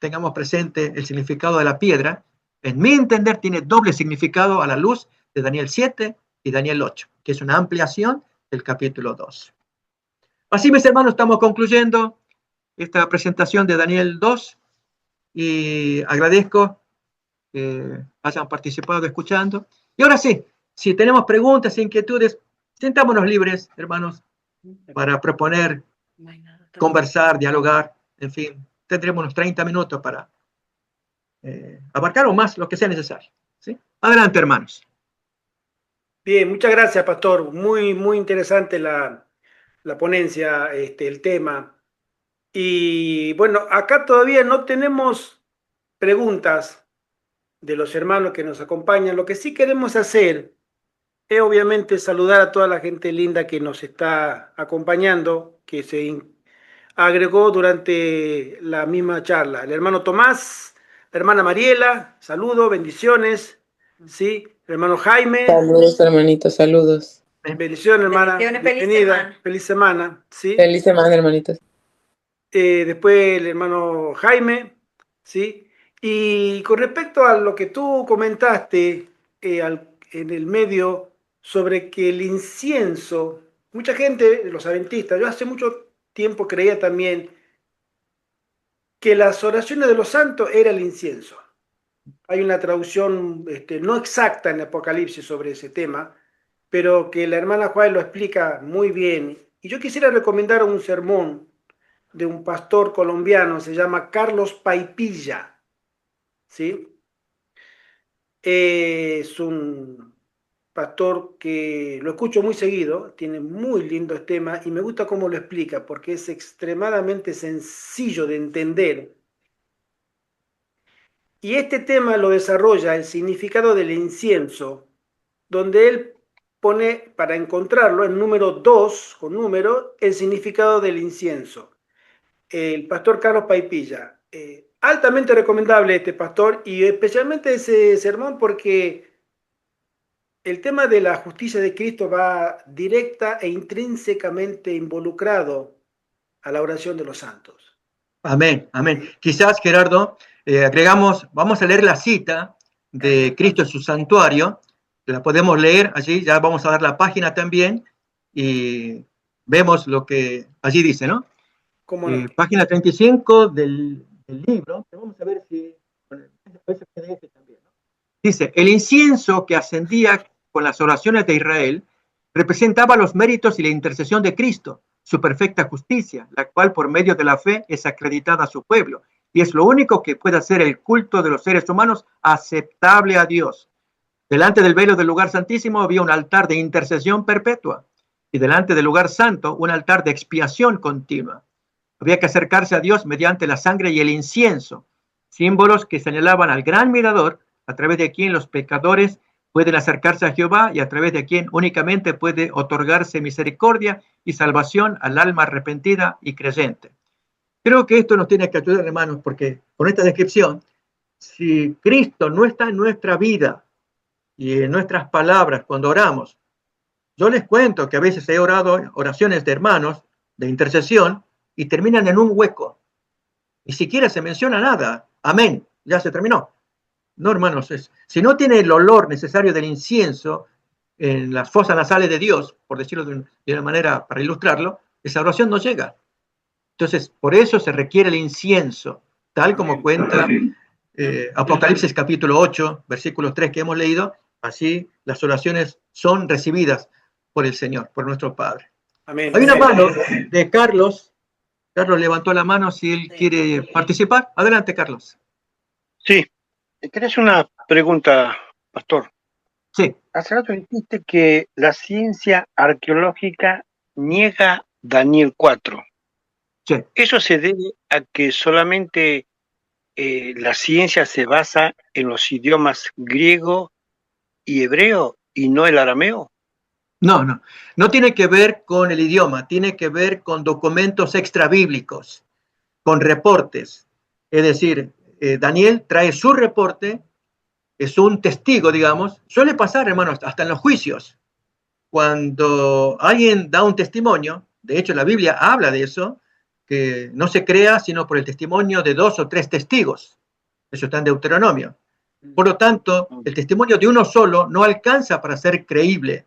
tengamos presente el significado de la piedra. En mi entender tiene doble significado a la luz de Daniel 7 y Daniel 8, que es una ampliación del capítulo 2. Así, mis hermanos, estamos concluyendo esta presentación de Daniel 2 y agradezco que hayan participado escuchando. Y ahora sí, si tenemos preguntas, inquietudes, sentámonos libres, hermanos, para proponer, conversar, dialogar, en fin, tendremos unos 30 minutos para abarcar o más lo que sea necesario. ¿Sí? Adelante, hermanos. Bien, muchas gracias, pastor. Muy, muy interesante la ponencia, el tema. Y bueno, acá todavía no tenemos preguntas de los hermanos que nos acompañan. Lo que sí queremos hacer es obviamente saludar a toda la gente linda que nos está acompañando, que se agregó durante la misma charla. El hermano Tomás, la hermana Mariela, saludos, bendiciones. ¿Sí? El hermano Jaime. Saludos, hermanitos, saludos. Bendiciones, hermana. Bienvenida. Feliz semana. ¿Sí? Feliz semana, hermanitos. Después el hermano Jaime, ¿sí? Y con respecto a lo que tú comentaste en el medio sobre que el incienso, mucha gente, los adventistas, yo hace mucho tiempo creía también que las oraciones de los santos era el incienso. Hay una traducción no exacta en Apocalipsis sobre ese tema, pero que la hermana Juárez lo explica muy bien. Y yo quisiera recomendar un sermón de un pastor colombiano, se llama Carlos Paipilla, ¿sí? Es un pastor que lo escucho muy seguido, tiene muy lindos temas y me gusta cómo lo explica porque es extremadamente sencillo de entender. Y este tema lo desarrolla el significado del incienso, donde él pone, para encontrarlo, en número 2, con número, el significado del incienso. El pastor Carlos Paipilla. Altamente recomendable este pastor y especialmente ese sermón porque el tema de la justicia de Cristo va directa e intrínsecamente involucrado a la oración de los santos. Amén, amén. Quizás, Gerardo, agregamos, vamos a leer la cita de Cristo en su santuario, la podemos leer allí, ya vamos a dar la página también y vemos lo que allí dice, ¿no? ¿Cómo no? Página 35 del libro, vamos a ver si... Dice, el incienso que ascendía con las oraciones de Israel representaba los méritos y la intercesión de Cristo, su perfecta justicia, la cual por medio de la fe es acreditada a su pueblo, y es lo único que puede hacer el culto de los seres humanos aceptable a Dios. Delante del velo del lugar santísimo había un altar de intercesión perpetua, y delante del lugar santo un altar de expiación continua. Había que acercarse a Dios mediante la sangre y el incienso, símbolos que señalaban al gran mirador, a través de quien los pecadores pueden acercarse a Jehová y a través de quien únicamente puede otorgarse misericordia y salvación al alma arrepentida y creyente. Creo que esto nos tiene que ayudar, hermanos, porque con esta descripción, si Cristo no está en nuestra vida y en nuestras palabras cuando oramos, yo les cuento que a veces he orado oraciones de hermanos de intercesión y terminan en un hueco. Ni siquiera se menciona nada. Amén, ya se terminó. No, hermanos, si no tiene el olor necesario del incienso en las fosas nasales de Dios, por decirlo de una manera para ilustrarlo, esa oración no llega. Entonces, por eso se requiere el incienso, tal como cuenta Apocalipsis capítulo 8, versículos 3 que hemos leído. Así las oraciones son recibidas por el Señor, por nuestro Padre. Amén. Hay una mano de Carlos. Carlos levantó la mano si él quiere participar. Adelante, Carlos. Sí, quería hacer una pregunta, pastor. Sí. Hace rato dijiste que la ciencia arqueológica niega Daniel 4. Sí. ¿Eso se debe a que solamente la ciencia se basa en los idiomas griego y hebreo y no el arameo? No tiene que ver con el idioma, tiene que ver con documentos extrabíblicos, con reportes. Es decir, Daniel trae su reporte, es un testigo, digamos. Suele pasar, hermanos, hasta en los juicios. Cuando alguien da un testimonio, de hecho la Biblia habla de eso, que no se crea sino por el testimonio de 2 o 3 testigos. Eso está en Deuteronomio. Por lo tanto, el testimonio de uno solo no alcanza para ser creíble.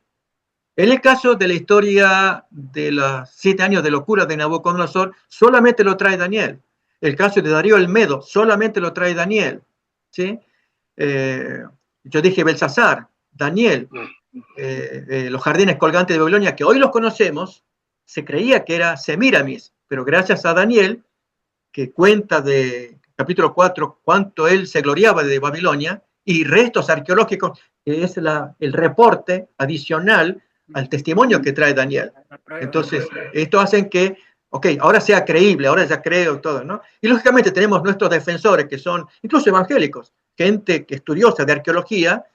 En el caso de la historia de los 7 años de locura de Nabucodonosor, solamente lo trae Daniel. El caso de Darío el Medo, solamente lo trae Daniel. ¿Sí? Yo dije Belsasar, Daniel, los jardines colgantes de Babilonia, que hoy los conocemos, se creía que era Semíramis, pero gracias a Daniel, que cuenta de capítulo 4 cuánto él se gloriaba de Babilonia, y restos arqueológicos, que es el reporte adicional al testimonio que trae Daniel. Entonces, esto hace que, ahora sea creíble, ahora ya creo todo, ¿no? Y lógicamente tenemos nuestros defensores, que son incluso evangélicos, gente que estudiosa de arqueología,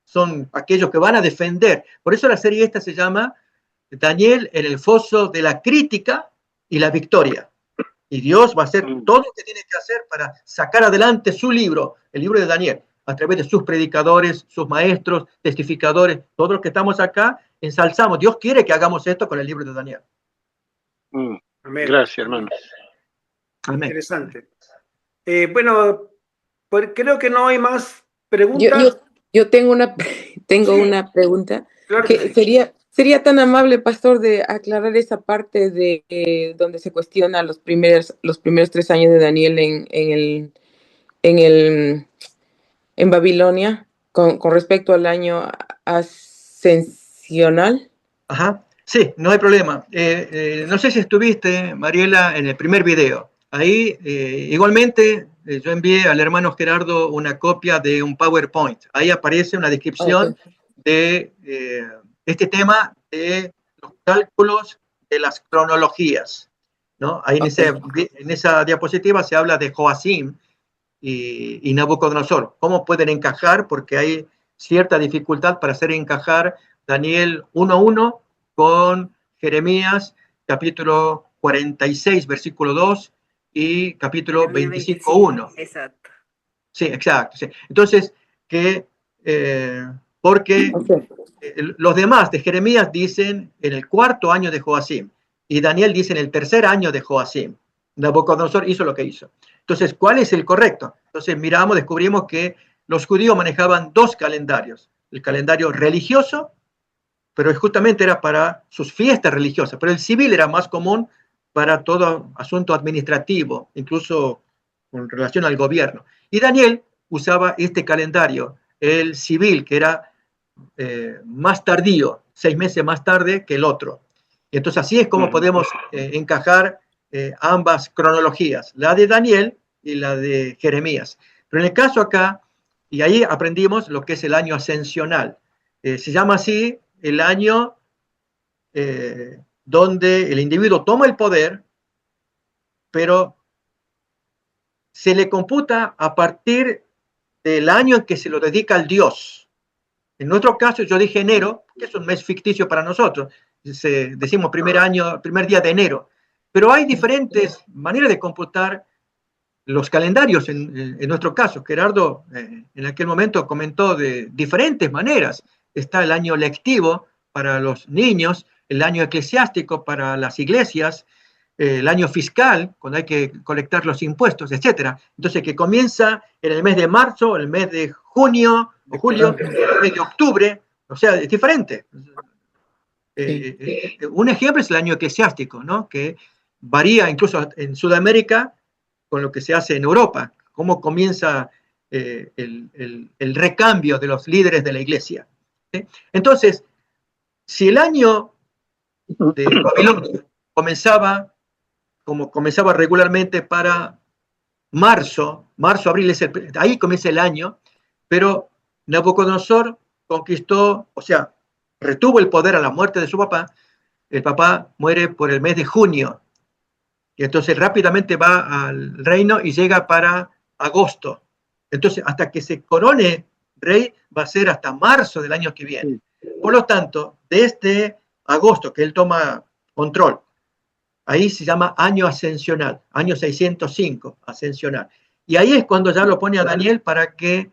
son aquellos que van a defender. Por eso la serie esta se llama Daniel en el foso de la crítica y la victoria. Y Dios va a hacer todo lo que tiene que hacer para sacar adelante su libro, el libro de Daniel, a través de sus predicadores, sus maestros, testificadores, todos los que estamos acá, ensalzamos. Dios quiere que hagamos esto con el libro de Daniel. Amén. Gracias, hermano. Amén. Interesante. Bueno, creo que no hay más preguntas. Yo tengo una pregunta. Claro que sería tan amable, pastor, de aclarar esa parte de donde se cuestiona los primeros 3 años de Daniel en Babilonia con respecto al año ascensional. Ajá, sí, no hay problema. No sé si estuviste, Mariela, en el primer video. Ahí, igualmente, yo envié al hermano Gerardo una copia de un PowerPoint. Ahí aparece una descripción de este tema de los cálculos de las cronologías, ¿no? Ahí en esa diapositiva se habla de Joacim y Nabucodonosor. ¿Cómo pueden encajar? Porque hay cierta dificultad para hacer encajar Daniel 1.1 con Jeremías capítulo 46, versículo 2 y capítulo 25.1. Exacto. Sí, exacto. Sí. Entonces, porque los demás de Jeremías dicen en el 4º año de Joacim y Daniel dice en el 3er año de Joacim. Nabucodonosor hizo lo que hizo. Entonces, ¿cuál es el correcto? Entonces descubrimos que los judíos manejaban 2 calendarios. El calendario religioso, pero justamente era para sus fiestas religiosas, pero el civil era más común para todo asunto administrativo, incluso con relación al gobierno. Y Daniel usaba este calendario, el civil, que era más tardío, 6 meses más tarde que el otro. Y entonces así es como podemos encajar ambas cronologías, la de Daniel y la de Jeremías. Pero en el caso acá, y ahí aprendimos lo que es el año ascensional. Se llama así el año donde el individuo toma el poder, pero se le computa a partir del año en que se lo dedica al Dios. En nuestro caso, yo dije enero, que es un mes ficticio para nosotros, decimos primer día de enero, pero hay diferentes maneras de computar los calendarios en nuestro caso. Gerardo en aquel momento comentó de diferentes maneras. Está el año lectivo para los niños, el año eclesiástico para las iglesias, el año fiscal, cuando hay que colectar los impuestos, etc. Entonces, que comienza en el mes de marzo, el mes de junio, o julio, el mes de octubre, o sea, es diferente. Un ejemplo es el año eclesiástico, ¿no? Que varía incluso en Sudamérica con lo que se hace en Europa, cómo comienza el recambio de los líderes de la iglesia. ¿Sí? Entonces, si el año de Babilonia comenzaba regularmente para marzo, abril, ahí comienza el año, pero Nabucodonosor conquistó, o sea, retuvo el poder a la muerte de su papá. El papá muere por el mes de junio, y entonces rápidamente va al reino y llega para agosto. Entonces, hasta que se corone rey, va a ser hasta marzo del año que viene. Por lo tanto, desde agosto, que él toma control, ahí se llama año ascensional, año 605, ascensional. Y ahí es cuando ya lo pone a Daniel para que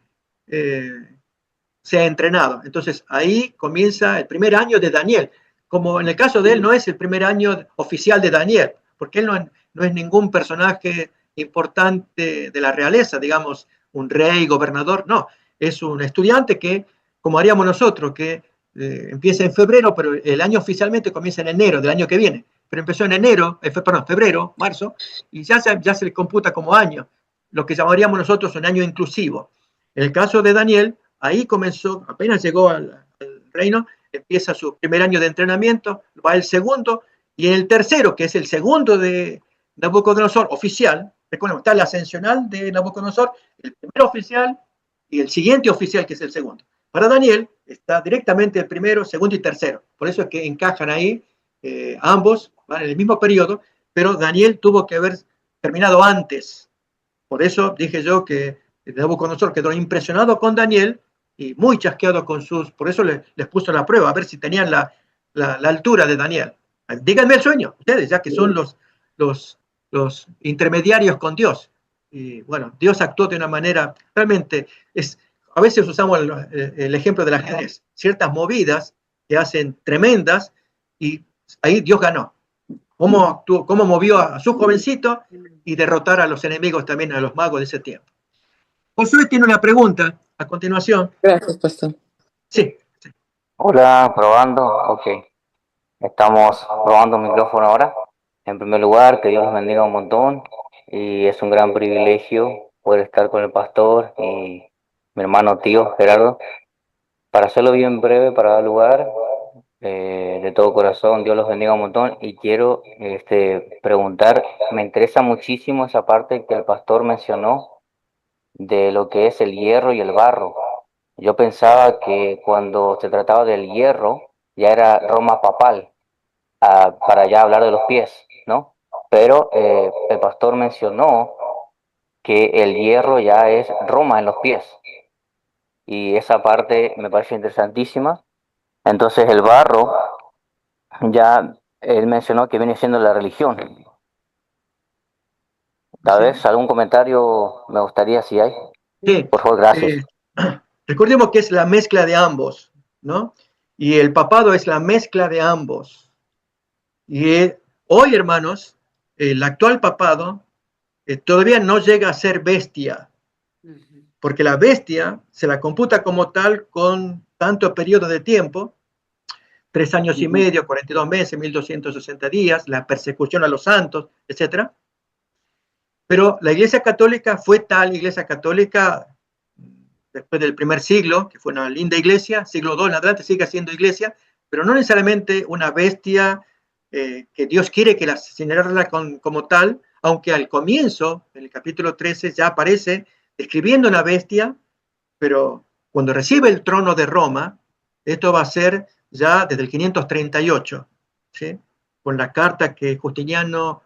sea entrenado. Entonces, ahí comienza el primer año de Daniel. Como en el caso de él, no es el primer año oficial de Daniel, porque él no es ningún personaje importante de la realeza, digamos, un rey, gobernador, no. Es un estudiante que, como haríamos nosotros, que empieza en febrero, pero el año oficialmente comienza en enero del año que viene. Pero empezó en febrero, marzo, y ya se le computa como año, lo que llamaríamos nosotros un año inclusivo. En el caso de Daniel, ahí comenzó, apenas llegó al reino, empieza su primer año de entrenamiento, va el segundo, y en el tercero, que es el segundo de Nabucodonosor oficial, recordemos, está el ascensional de Nabucodonosor, el primer oficial y el siguiente oficial, que es el segundo. Para Daniel está directamente el primero, segundo y tercero. Por eso es que encajan ahí ambos, van en el mismo periodo, pero Daniel tuvo que haber terminado antes. Por eso dije yo que Nabucodonosor quedó impresionado con Daniel y muy chasqueado con por eso les puso la prueba, a ver si tenían la altura de Daniel. Díganme el sueño, ustedes, ya que son los intermediarios con Dios. Y bueno, Dios actuó de una manera, realmente, a veces usamos el ejemplo del ajedrez, ciertas movidas que hacen tremendas y ahí Dios ganó. Cómo movió a su jovencito y derrotar a los enemigos también, a los magos de ese tiempo. Josué tiene una pregunta a continuación. Gracias, pastor. Sí. Hola, probando. Ok. Estamos probando el micrófono ahora. En primer lugar, que Dios los bendiga un montón. Y es un gran privilegio poder estar con el pastor y mi hermano tío Gerardo. Para hacerlo bien breve, para dar lugar, de todo corazón, Dios los bendiga un montón. Y quiero preguntar, me interesa muchísimo esa parte que el pastor mencionó de lo que es el hierro y el barro. Yo pensaba que cuando se trataba del hierro, ya era Roma papal, para ya hablar de los pies, ¿no? Pero el pastor mencionó que el hierro ya es Roma en los pies. Y esa parte me parece interesantísima. Entonces el barro, ya él mencionó que viene siendo la religión. Tal vez algún comentario me gustaría si hay. Sí. Por favor, gracias. Recordemos que es la mezcla de ambos, ¿no? Y el papado es la mezcla de ambos. Y hoy, hermanos, el actual papado todavía no llega a ser bestia, porque la bestia se la computa como tal con tanto periodo de tiempo, 3 años y medio, 42 meses, 1260 días, la persecución a los santos, etc. Pero la Iglesia Católica fue tal Iglesia Católica después del primer siglo, que fue una linda iglesia, siglo II en adelante sigue siendo iglesia, pero no necesariamente una bestia que Dios quiere que la señalarla como tal, aunque al comienzo, en el capítulo 13, ya aparece describiendo una bestia, pero cuando recibe el trono de Roma, esto va a ser ya desde el 538, ¿sí? Con la carta que Justiniano,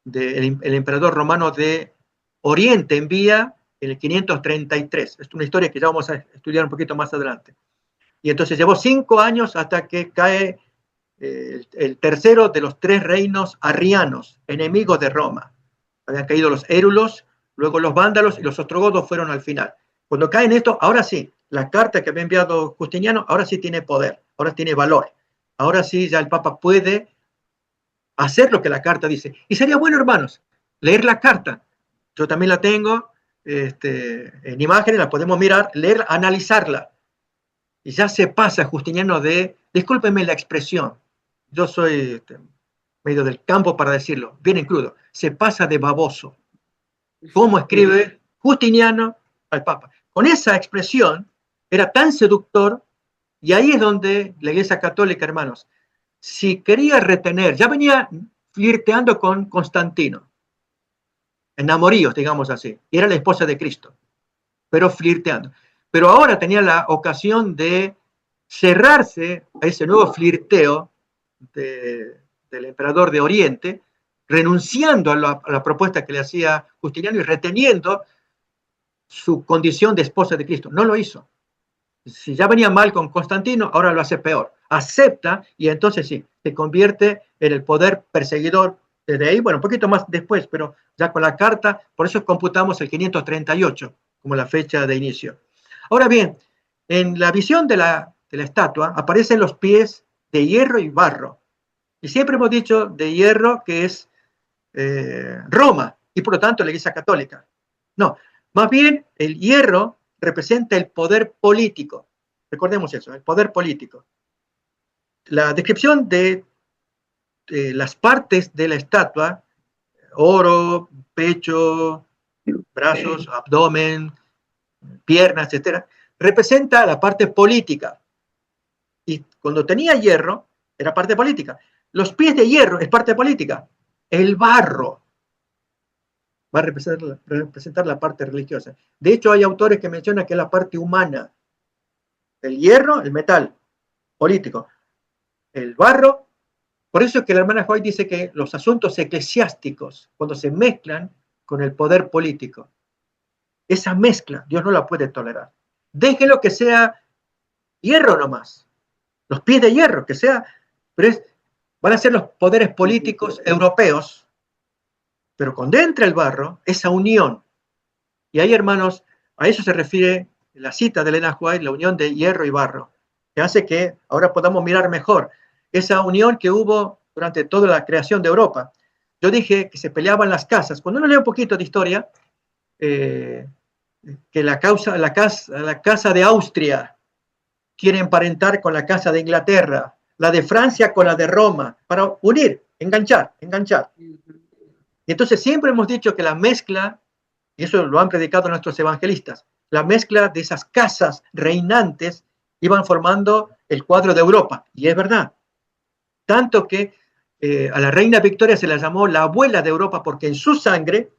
el emperador romano de Oriente, envía en el 533. Es una historia que ya vamos a estudiar un poquito más adelante. Y entonces llevó 5 años hasta que cae el tercero de los 3 reinos arrianos, enemigos de Roma. Habían caído los érulos, luego los vándalos y los ostrogodos fueron al final. Cuando caen estos, ahora sí, la carta que había enviado Justiniano, ahora sí tiene poder, ahora tiene valor. Ahora sí ya el Papa puede hacer lo que la carta dice. Y sería bueno, hermanos, leer la carta. Yo también la tengo en imágenes, la podemos mirar, leer, analizarla. Y ya se pasa Justiniano de, discúlpenme la expresión, yo soy medio del campo para decirlo, bien en crudo, se pasa de baboso. ¿Cómo escribe Justiniano al Papa? Con esa expresión era tan seductor, y ahí es donde la Iglesia Católica, hermanos, si quería retener, ya venía flirteando con Constantino, enamoríos, digamos así, y era la esposa de Cristo, pero flirteando. Pero ahora tenía la ocasión de cerrarse a ese nuevo flirteo del emperador de Oriente, renunciando a la propuesta que le hacía Justiniano y reteniendo su condición de esposa de Cristo. No lo hizo. Si ya venía mal con Constantino, ahora lo hace peor. Acepta y entonces sí, se convierte en el poder perseguidor. Desde ahí, bueno, un poquito más después, pero ya con la carta, por eso computamos el 538 como la fecha de inicio. Ahora bien, en la visión de la estatua aparecen los pies de hierro y barro. Y siempre hemos dicho de hierro que es Roma y por lo tanto la Iglesia Católica. No, más bien el hierro representa el poder político. Recordemos eso, el poder político. La descripción de las partes de la estatua, oro, pecho, brazos, abdomen, piernas, etcétera, representa la parte política. Y cuando tenía hierro, era parte política. Los pies de hierro es parte política. El barro va a representar la parte religiosa. De hecho, hay autores que mencionan que es la parte humana. El hierro, el metal, político. El barro, por eso es que la hermana White dice que los asuntos eclesiásticos, cuando se mezclan con el poder político, esa mezcla Dios no la puede tolerar. Déjelo que sea hierro nomás. Los pies de hierro, que sea, pero van a ser los poderes políticos europeos, pero cuando entra el barro, esa unión. Y ahí, hermanos, a eso se refiere la cita de Elena White, la unión de hierro y barro, que hace que ahora podamos mirar mejor esa unión que hubo durante toda la creación de Europa. Yo dije que se peleaban las casas. Cuando uno lee un poquito de historia, que la casa de Austria quiere emparentar con la casa de Inglaterra, la de Francia con la de Roma, para unir, enganchar. Y entonces siempre hemos dicho que la mezcla, y eso lo han predicado nuestros evangelistas, la mezcla de esas casas reinantes iban formando el cuadro de Europa, y es verdad. Tanto que a la reina Victoria se la llamó la abuela de Europa, porque en su sangre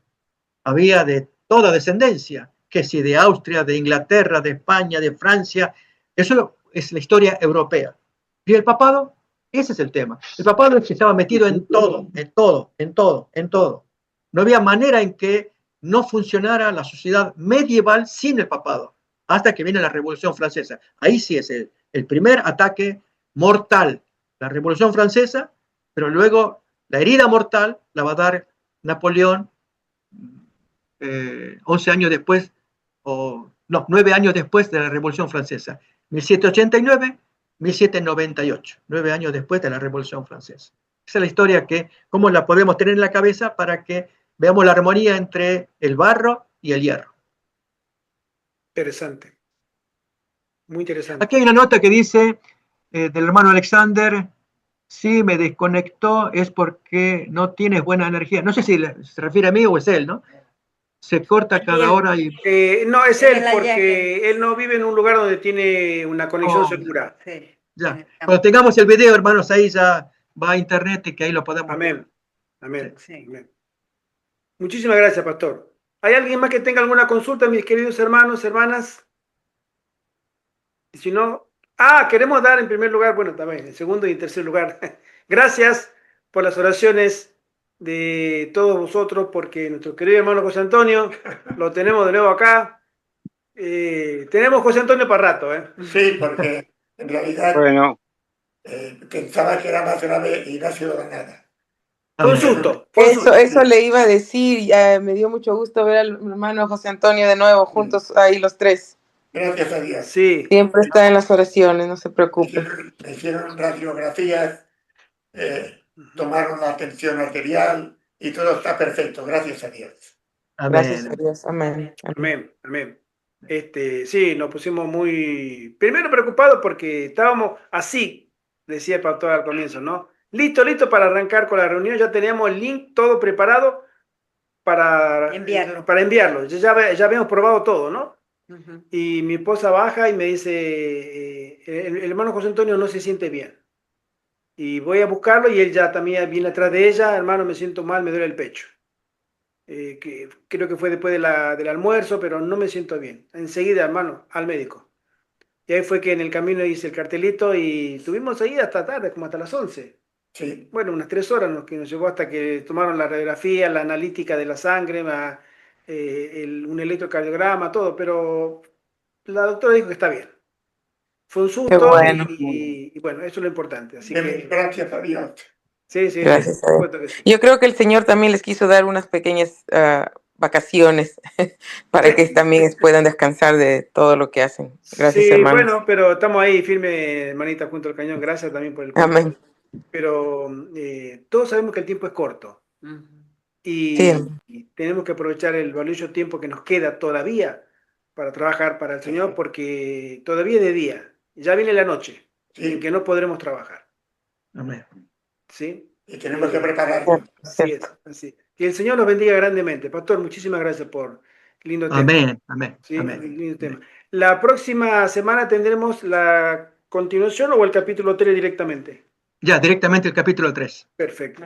había de toda descendencia, que si de Austria, de Inglaterra, de España, de Francia, eso es la historia europea. ¿Y el papado? Ese es el tema. El papado estaba metido en todo. No había manera en que no funcionara la sociedad medieval sin el papado, hasta que viene la Revolución Francesa. Ahí sí es el primer ataque mortal, la Revolución Francesa, pero luego la herida mortal la va a dar Napoleón 11 años después, 9 años después de la Revolución Francesa, 1789, 1798, 9 años después de la Revolución Francesa. Esa es la historia cómo la podemos tener en la cabeza para que veamos la armonía entre el barro y el hierro. Interesante. Muy interesante. Aquí hay una nota que dice del hermano Alexander: si me desconectó es porque no tienes buena energía. No sé si se refiere a mí o es él, ¿no? Se corta cada hora y... No, es él, porque él no vive en un lugar donde tiene una conexión segura. Sí. Ya. Cuando tengamos el video, hermanos, ahí ya va a internet y que ahí lo podemos ver. Amén. Amén. Sí. Amén. Muchísimas gracias, pastor. ¿Hay alguien más que tenga alguna consulta, mis queridos hermanos, hermanas? Y si no, queremos dar en primer lugar, bueno, también en segundo y en tercer lugar. Gracias por las oraciones de todos vosotros, porque nuestro querido hermano José Antonio lo tenemos de nuevo acá. Tenemos José Antonio para rato, ¿eh? Sí, porque en realidad Bueno, pensaba que era más grave y no ha sido nada. Fue un susto. Eso le iba a decir, me dio mucho gusto ver al hermano José Antonio de nuevo, juntos ahí los tres. Gracias a Dios. Sí. Siempre está en las oraciones, no se preocupe. Me hicieron radiografías, tomaron la tensión arterial y todo está perfecto, gracias a Dios. Gracias a Dios, amén. Amén, amén. Sí, nos pusimos primero preocupados porque estábamos así, decía el pastor al comienzo, ¿no? Listo para arrancar con la reunión, ya teníamos el link todo preparado para enviarlo. Ya habíamos probado todo, ¿no? Uh-huh. Y mi esposa baja y me dice, el hermano José Antonio no se siente bien. Y voy a buscarlo y él ya también viene atrás de ella, hermano, me siento mal, me duele el pecho. Que creo que fue después del almuerzo, pero no me siento bien. Enseguida, hermano, al médico. Y ahí fue que en el camino hice el cartelito y estuvimos ahí hasta tarde, como hasta las 11. Sí. Bueno, unas 3 horas que nos llevó hasta que tomaron la radiografía, la analítica de la sangre, un electrocardiograma, todo, pero la doctora dijo que está bien. Fue un susto bueno. Y bueno, eso es lo importante. Así que, gracias a Dios. Sí. Gracias a Dios. Que sí. Yo creo que el Señor también les quiso dar unas pequeñas vacaciones para que también puedan descansar de todo lo que hacen. Gracias, hermanos. Bueno, pero estamos ahí firme, hermanita, junto al cañón. Gracias también por el consejo. Amén. Pero todos sabemos que el tiempo es corto. Y tenemos que aprovechar el valioso tiempo que nos queda todavía para trabajar para el Señor, porque todavía es de día. Ya viene la noche en que no podremos trabajar. Amén. ¿Sí? Y tenemos que prepararnos. Así. Que el Señor nos bendiga grandemente. Pastor, muchísimas gracias por lindo tema. Amén. Sí, amén. Lindo tema. La próxima semana tendremos la continuación o el capítulo 3 directamente. Ya, directamente el capítulo 3. Perfecto.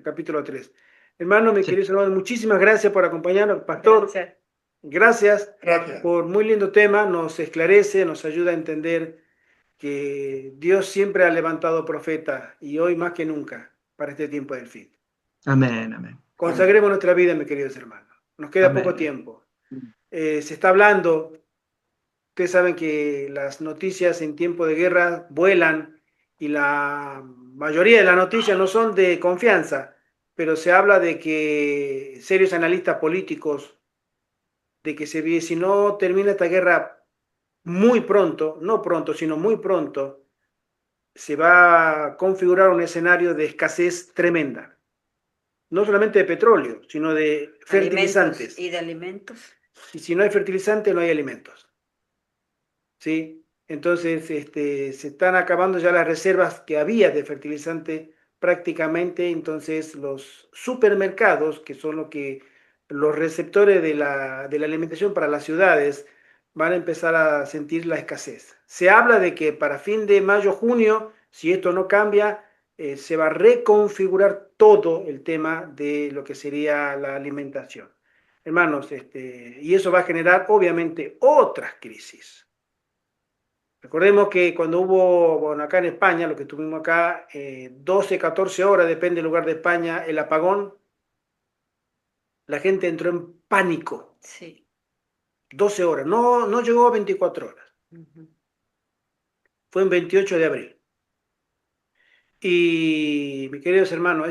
Capítulo 3. Hermano, mis queridos hermanos, muchísimas gracias por acompañarnos. Pastor, gracias por muy lindo tema. Nos esclarece, nos ayuda a entender que Dios siempre ha levantado profetas y hoy más que nunca para este tiempo del fin. Amén. Consagremos nuestra vida, mis queridos hermanos. Nos queda poco tiempo. Se está hablando, ustedes saben que las noticias en tiempo de guerra vuelan y la mayoría de las noticias no son de confianza, pero se habla de que serios analistas políticos, de que si no termina esta guerra muy pronto, no pronto, sino muy pronto, se va a configurar un escenario de escasez tremenda. No solamente de petróleo, sino de fertilizantes. Y de alimentos. Y si no hay fertilizantes, no hay alimentos. ¿Sí? Entonces, se están acabando ya las reservas que había de fertilizante prácticamente. Entonces, los supermercados, que son los receptores de la alimentación para las ciudades, van a empezar a sentir la escasez. Se habla de que para fin de mayo, junio, si esto no cambia, se va a reconfigurar todo el tema de lo que sería la alimentación. Hermanos, y eso va a generar obviamente otras crisis. Recordemos que cuando hubo, acá en España, lo que tuvimos acá, 12, 14 horas, depende del lugar de España, el apagón, la gente entró en pánico. Sí. 12 horas, no llegó a 24 horas. Fue en 28 de abril. Y, mis queridos hermanos,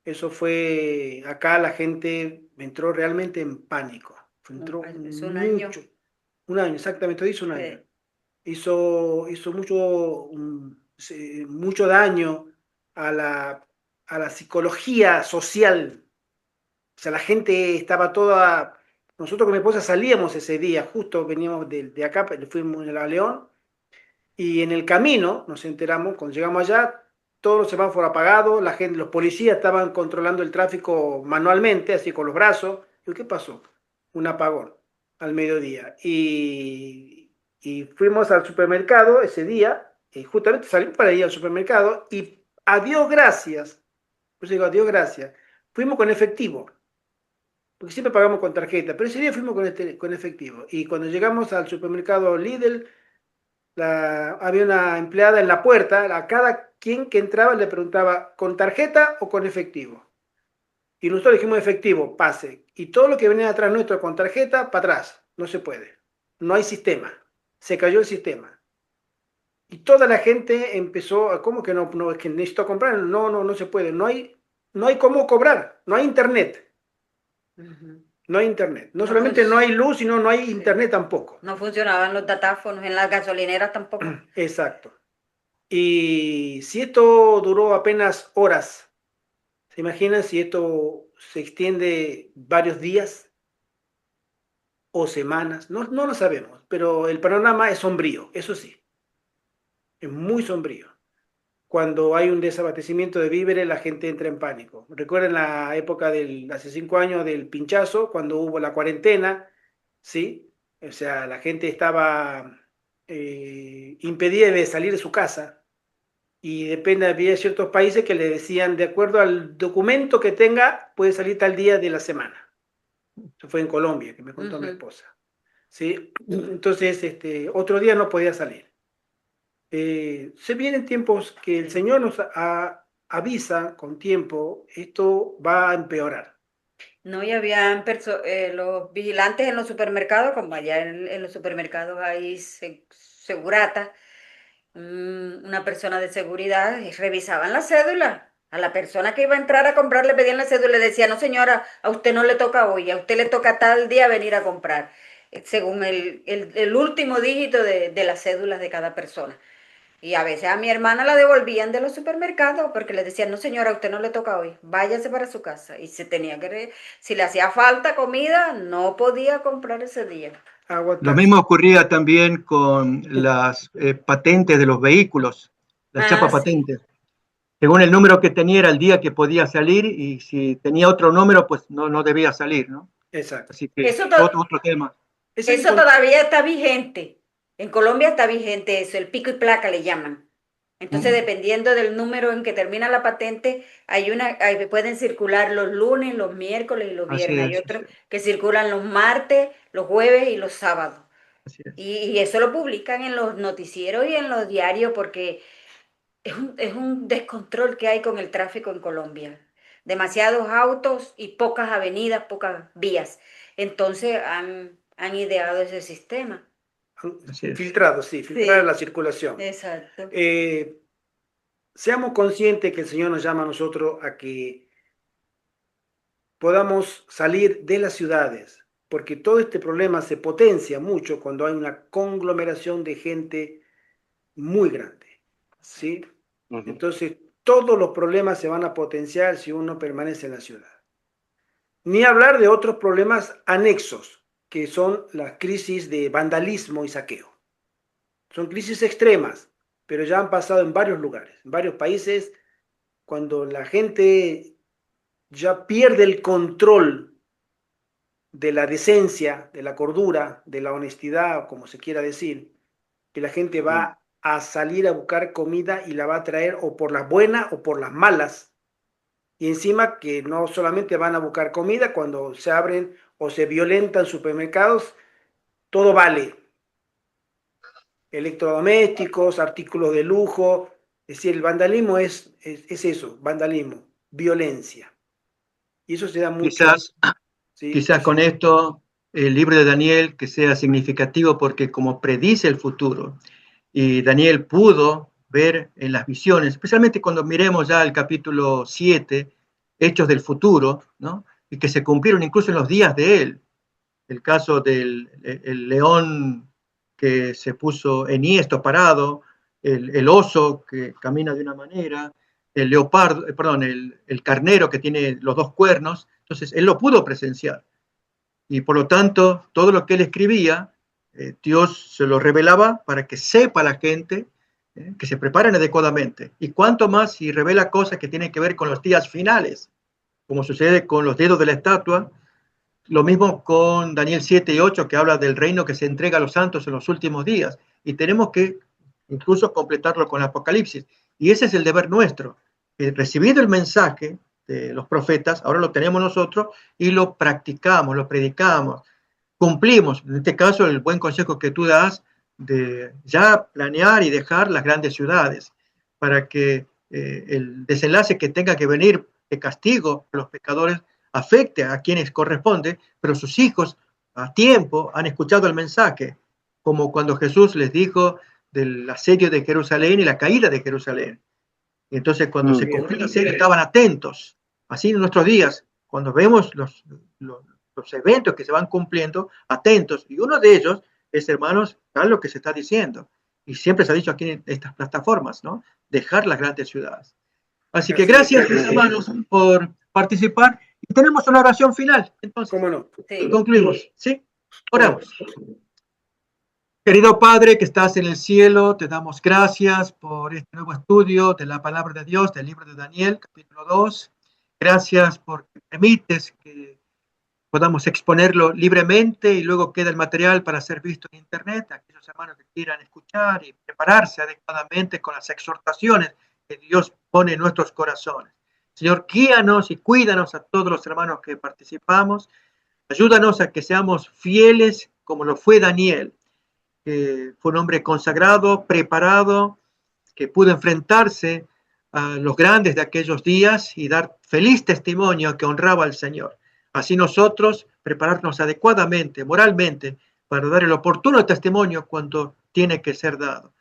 eso fue, acá la gente entró realmente en pánico. Entró un año. Un año, exactamente, hizo un año. Hizo mucho daño a la psicología social. O sea, la gente estaba toda... Nosotros con mi esposa salíamos ese día, justo veníamos de acá, fuimos a León, y en el camino nos enteramos, cuando llegamos allá, todos los semáforos apagados, los policías estaban controlando el tráfico manualmente, así con los brazos, Digo, ¿qué pasó? Un apagón al mediodía. Y fuimos al supermercado ese día, y justamente salimos para ir al supermercado, y a Dios gracias, pues digo, a Dios gracias, fuimos con efectivo, porque siempre pagamos con tarjeta, pero ese día fuimos con efectivo. Y cuando llegamos al supermercado Lidl, había una empleada en la puerta, a cada quien que entraba le preguntaba, ¿con tarjeta o con efectivo? Y nosotros dijimos efectivo, pase. Y todo lo que venía atrás nuestro con tarjeta, para atrás. No se puede. No hay sistema. Se cayó el sistema. Y toda la gente empezó a, ¿cómo que no? No, es que necesito comprar. No se puede. No hay cómo cobrar. No hay internet. No hay internet. No solamente no hay luz, sino no hay internet tampoco. No funcionaban los datáfonos en las gasolineras tampoco. Exacto. Y si esto duró apenas horas, ¿se imaginan si esto se extiende varios días o semanas? No lo sabemos, pero el panorama es sombrío, eso sí, es muy sombrío. Cuando hay un desabastecimiento de víveres, la gente entra en pánico. Recuerden la época hace 5 años del pinchazo, cuando hubo la cuarentena, ¿sí? O sea, la gente estaba impedida de salir de su casa. Y depende, había ciertos países que le decían, de acuerdo al documento que tenga, puede salir tal día de la semana. Eso fue en Colombia, que me contó mi esposa. ¿Sí? Entonces, otro día no podía salir. Se vienen tiempos que el Señor nos avisa con tiempo, esto va a empeorar. No, y habían los vigilantes en los supermercados, como allá en los supermercados hay segurata, una persona de seguridad, y revisaban la cédula. A la persona que iba a entrar a comprar le pedían la cédula y le decía, no señora, a usted no le toca hoy, a usted le toca tal día venir a comprar, según el último dígito de las cédulas de cada persona. Y a veces a mi hermana la devolvían de los supermercados porque le decían, no señora, a usted no le toca hoy, váyase para su casa. Y si le hacía falta comida, no podía comprar ese día. Lo mismo ocurría también con las patentes de los vehículos, las chapas patentes. Según el número que tenía era el día que podía salir, y si tenía otro número, pues no debía salir, ¿no? Exacto. Así que otro tema. Eso todavía está vigente. En Colombia está vigente eso, el pico y placa le llaman. Entonces, dependiendo del número en que termina la patente, pueden circular los lunes, los miércoles y los viernes. Hay otros que circulan los martes, los jueves y los sábados. Y eso lo publican en los noticieros y en los diarios porque es un descontrol que hay con el tráfico en Colombia. Demasiados autos y pocas avenidas, pocas vías. Entonces han ideado ese sistema. Filtrado, filtrar la circulación. Exacto. Seamos conscientes que el Señor nos llama a nosotros a que podamos salir de las ciudades, porque todo este problema se potencia mucho cuando hay una conglomeración de gente muy grande, ¿sí? Entonces, todos los problemas se van a potenciar si uno permanece en la ciudad. Ni hablar de otros problemas anexos, que son las crisis de vandalismo y saqueo. Son crisis extremas, pero ya han pasado en varios lugares, en varios países, cuando la gente ya pierde el control de la decencia, de la cordura, de la honestidad, como se quiera decir, que la gente va a salir a buscar comida y la va a traer o por las buenas o por las malas. Y encima que no solamente van a buscar comida, cuando se abren o se violentan supermercados, todo vale. Electrodomésticos, artículos de lujo, es decir, el vandalismo es eso, vandalismo, violencia. Y eso se da mucho. Quizás con esto el libro de Daniel que sea significativo, porque como predice el futuro, y Daniel pudo ver en las visiones, especialmente cuando miremos ya el capítulo 7, hechos del futuro, ¿no? Y que se cumplieron incluso en los días de él. El caso del león que se puso enhiesto, parado, el oso que camina de una manera, el leopardo, el carnero que tiene los 2 cuernos. Entonces, él lo pudo presenciar. Y por lo tanto, todo lo que él escribía, Dios se lo revelaba para que sepa la gente, que se preparen adecuadamente. Y cuanto más si revela cosas que tienen que ver con los días finales, como sucede con los dedos de la estatua. Lo mismo con Daniel 7 y 8, que habla del reino que se entrega a los santos en los últimos días. Y tenemos que incluso completarlo con Apocalipsis. Y ese es el deber nuestro. Recibido el mensaje de los profetas, ahora lo tenemos nosotros y lo practicamos, lo predicamos, cumplimos. En este caso, el buen consejo que tú das de ya planear y dejar las grandes ciudades para que el desenlace que tenga que venir de castigo a los pecadores afecte a quienes corresponde, pero sus hijos a tiempo han escuchado el mensaje, como cuando Jesús les dijo del asedio de Jerusalén y la caída de Jerusalén. Y entonces cuando se cumplió el asedio estaban atentos. Así en nuestros días, cuando vemos los eventos que se van cumpliendo, atentos. Y uno de ellos es, hermanos, tal lo que se está diciendo. Y siempre se ha dicho aquí en estas plataformas, ¿no? Dejar las grandes ciudades. Así que gracias, mis hermanos, por participar. Y tenemos una oración final. Entonces, ¿cómo no? Sí. Concluimos. ¿Sí? Oramos. Querido Padre que estás en el cielo, te damos gracias por este nuevo estudio de la palabra de Dios, del libro de Daniel, capítulo 2. Gracias porque permites que podamos exponerlo libremente y luego queda el material para ser visto en internet. Aquellos hermanos que quieran escuchar y prepararse adecuadamente con las exhortaciones que Dios pone en nuestros corazones. Señor, guíanos y cuídanos a todos los hermanos que participamos. Ayúdanos a que seamos fieles como lo fue Daniel, que fue un hombre consagrado, preparado, que pudo enfrentarse a los grandes de aquellos días y dar feliz testimonio que honraba al Señor. Así nosotros prepararnos adecuadamente, moralmente, para dar el oportuno testimonio cuando tiene que ser dado.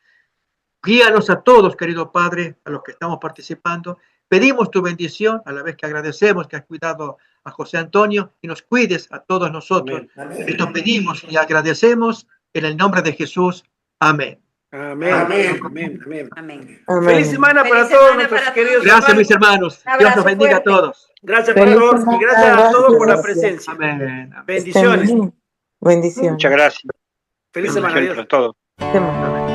Guíanos a todos, querido Padre, a los que estamos participando. Pedimos tu bendición, a la vez que agradecemos que has cuidado a José Antonio y nos cuides a todos nosotros. Amén. Esto pedimos y agradecemos en el nombre de Jesús. Amén. Amén. Amén. Amén. Amén. Amén. Amén. Feliz semana para Feliz todos semana nuestros para queridos todos. Gracias, mis hermanos. Un Dios los abrazo bendiga a fuerte. todos. Gracias Feliz para todos y semana, gracias a todos por la gracias. presencia. Amén. Bendiciones. Estén bien. Bendiciones. Muchas gracias. Feliz semana. Bendiciones Adiós. para todos. Semana. Amén.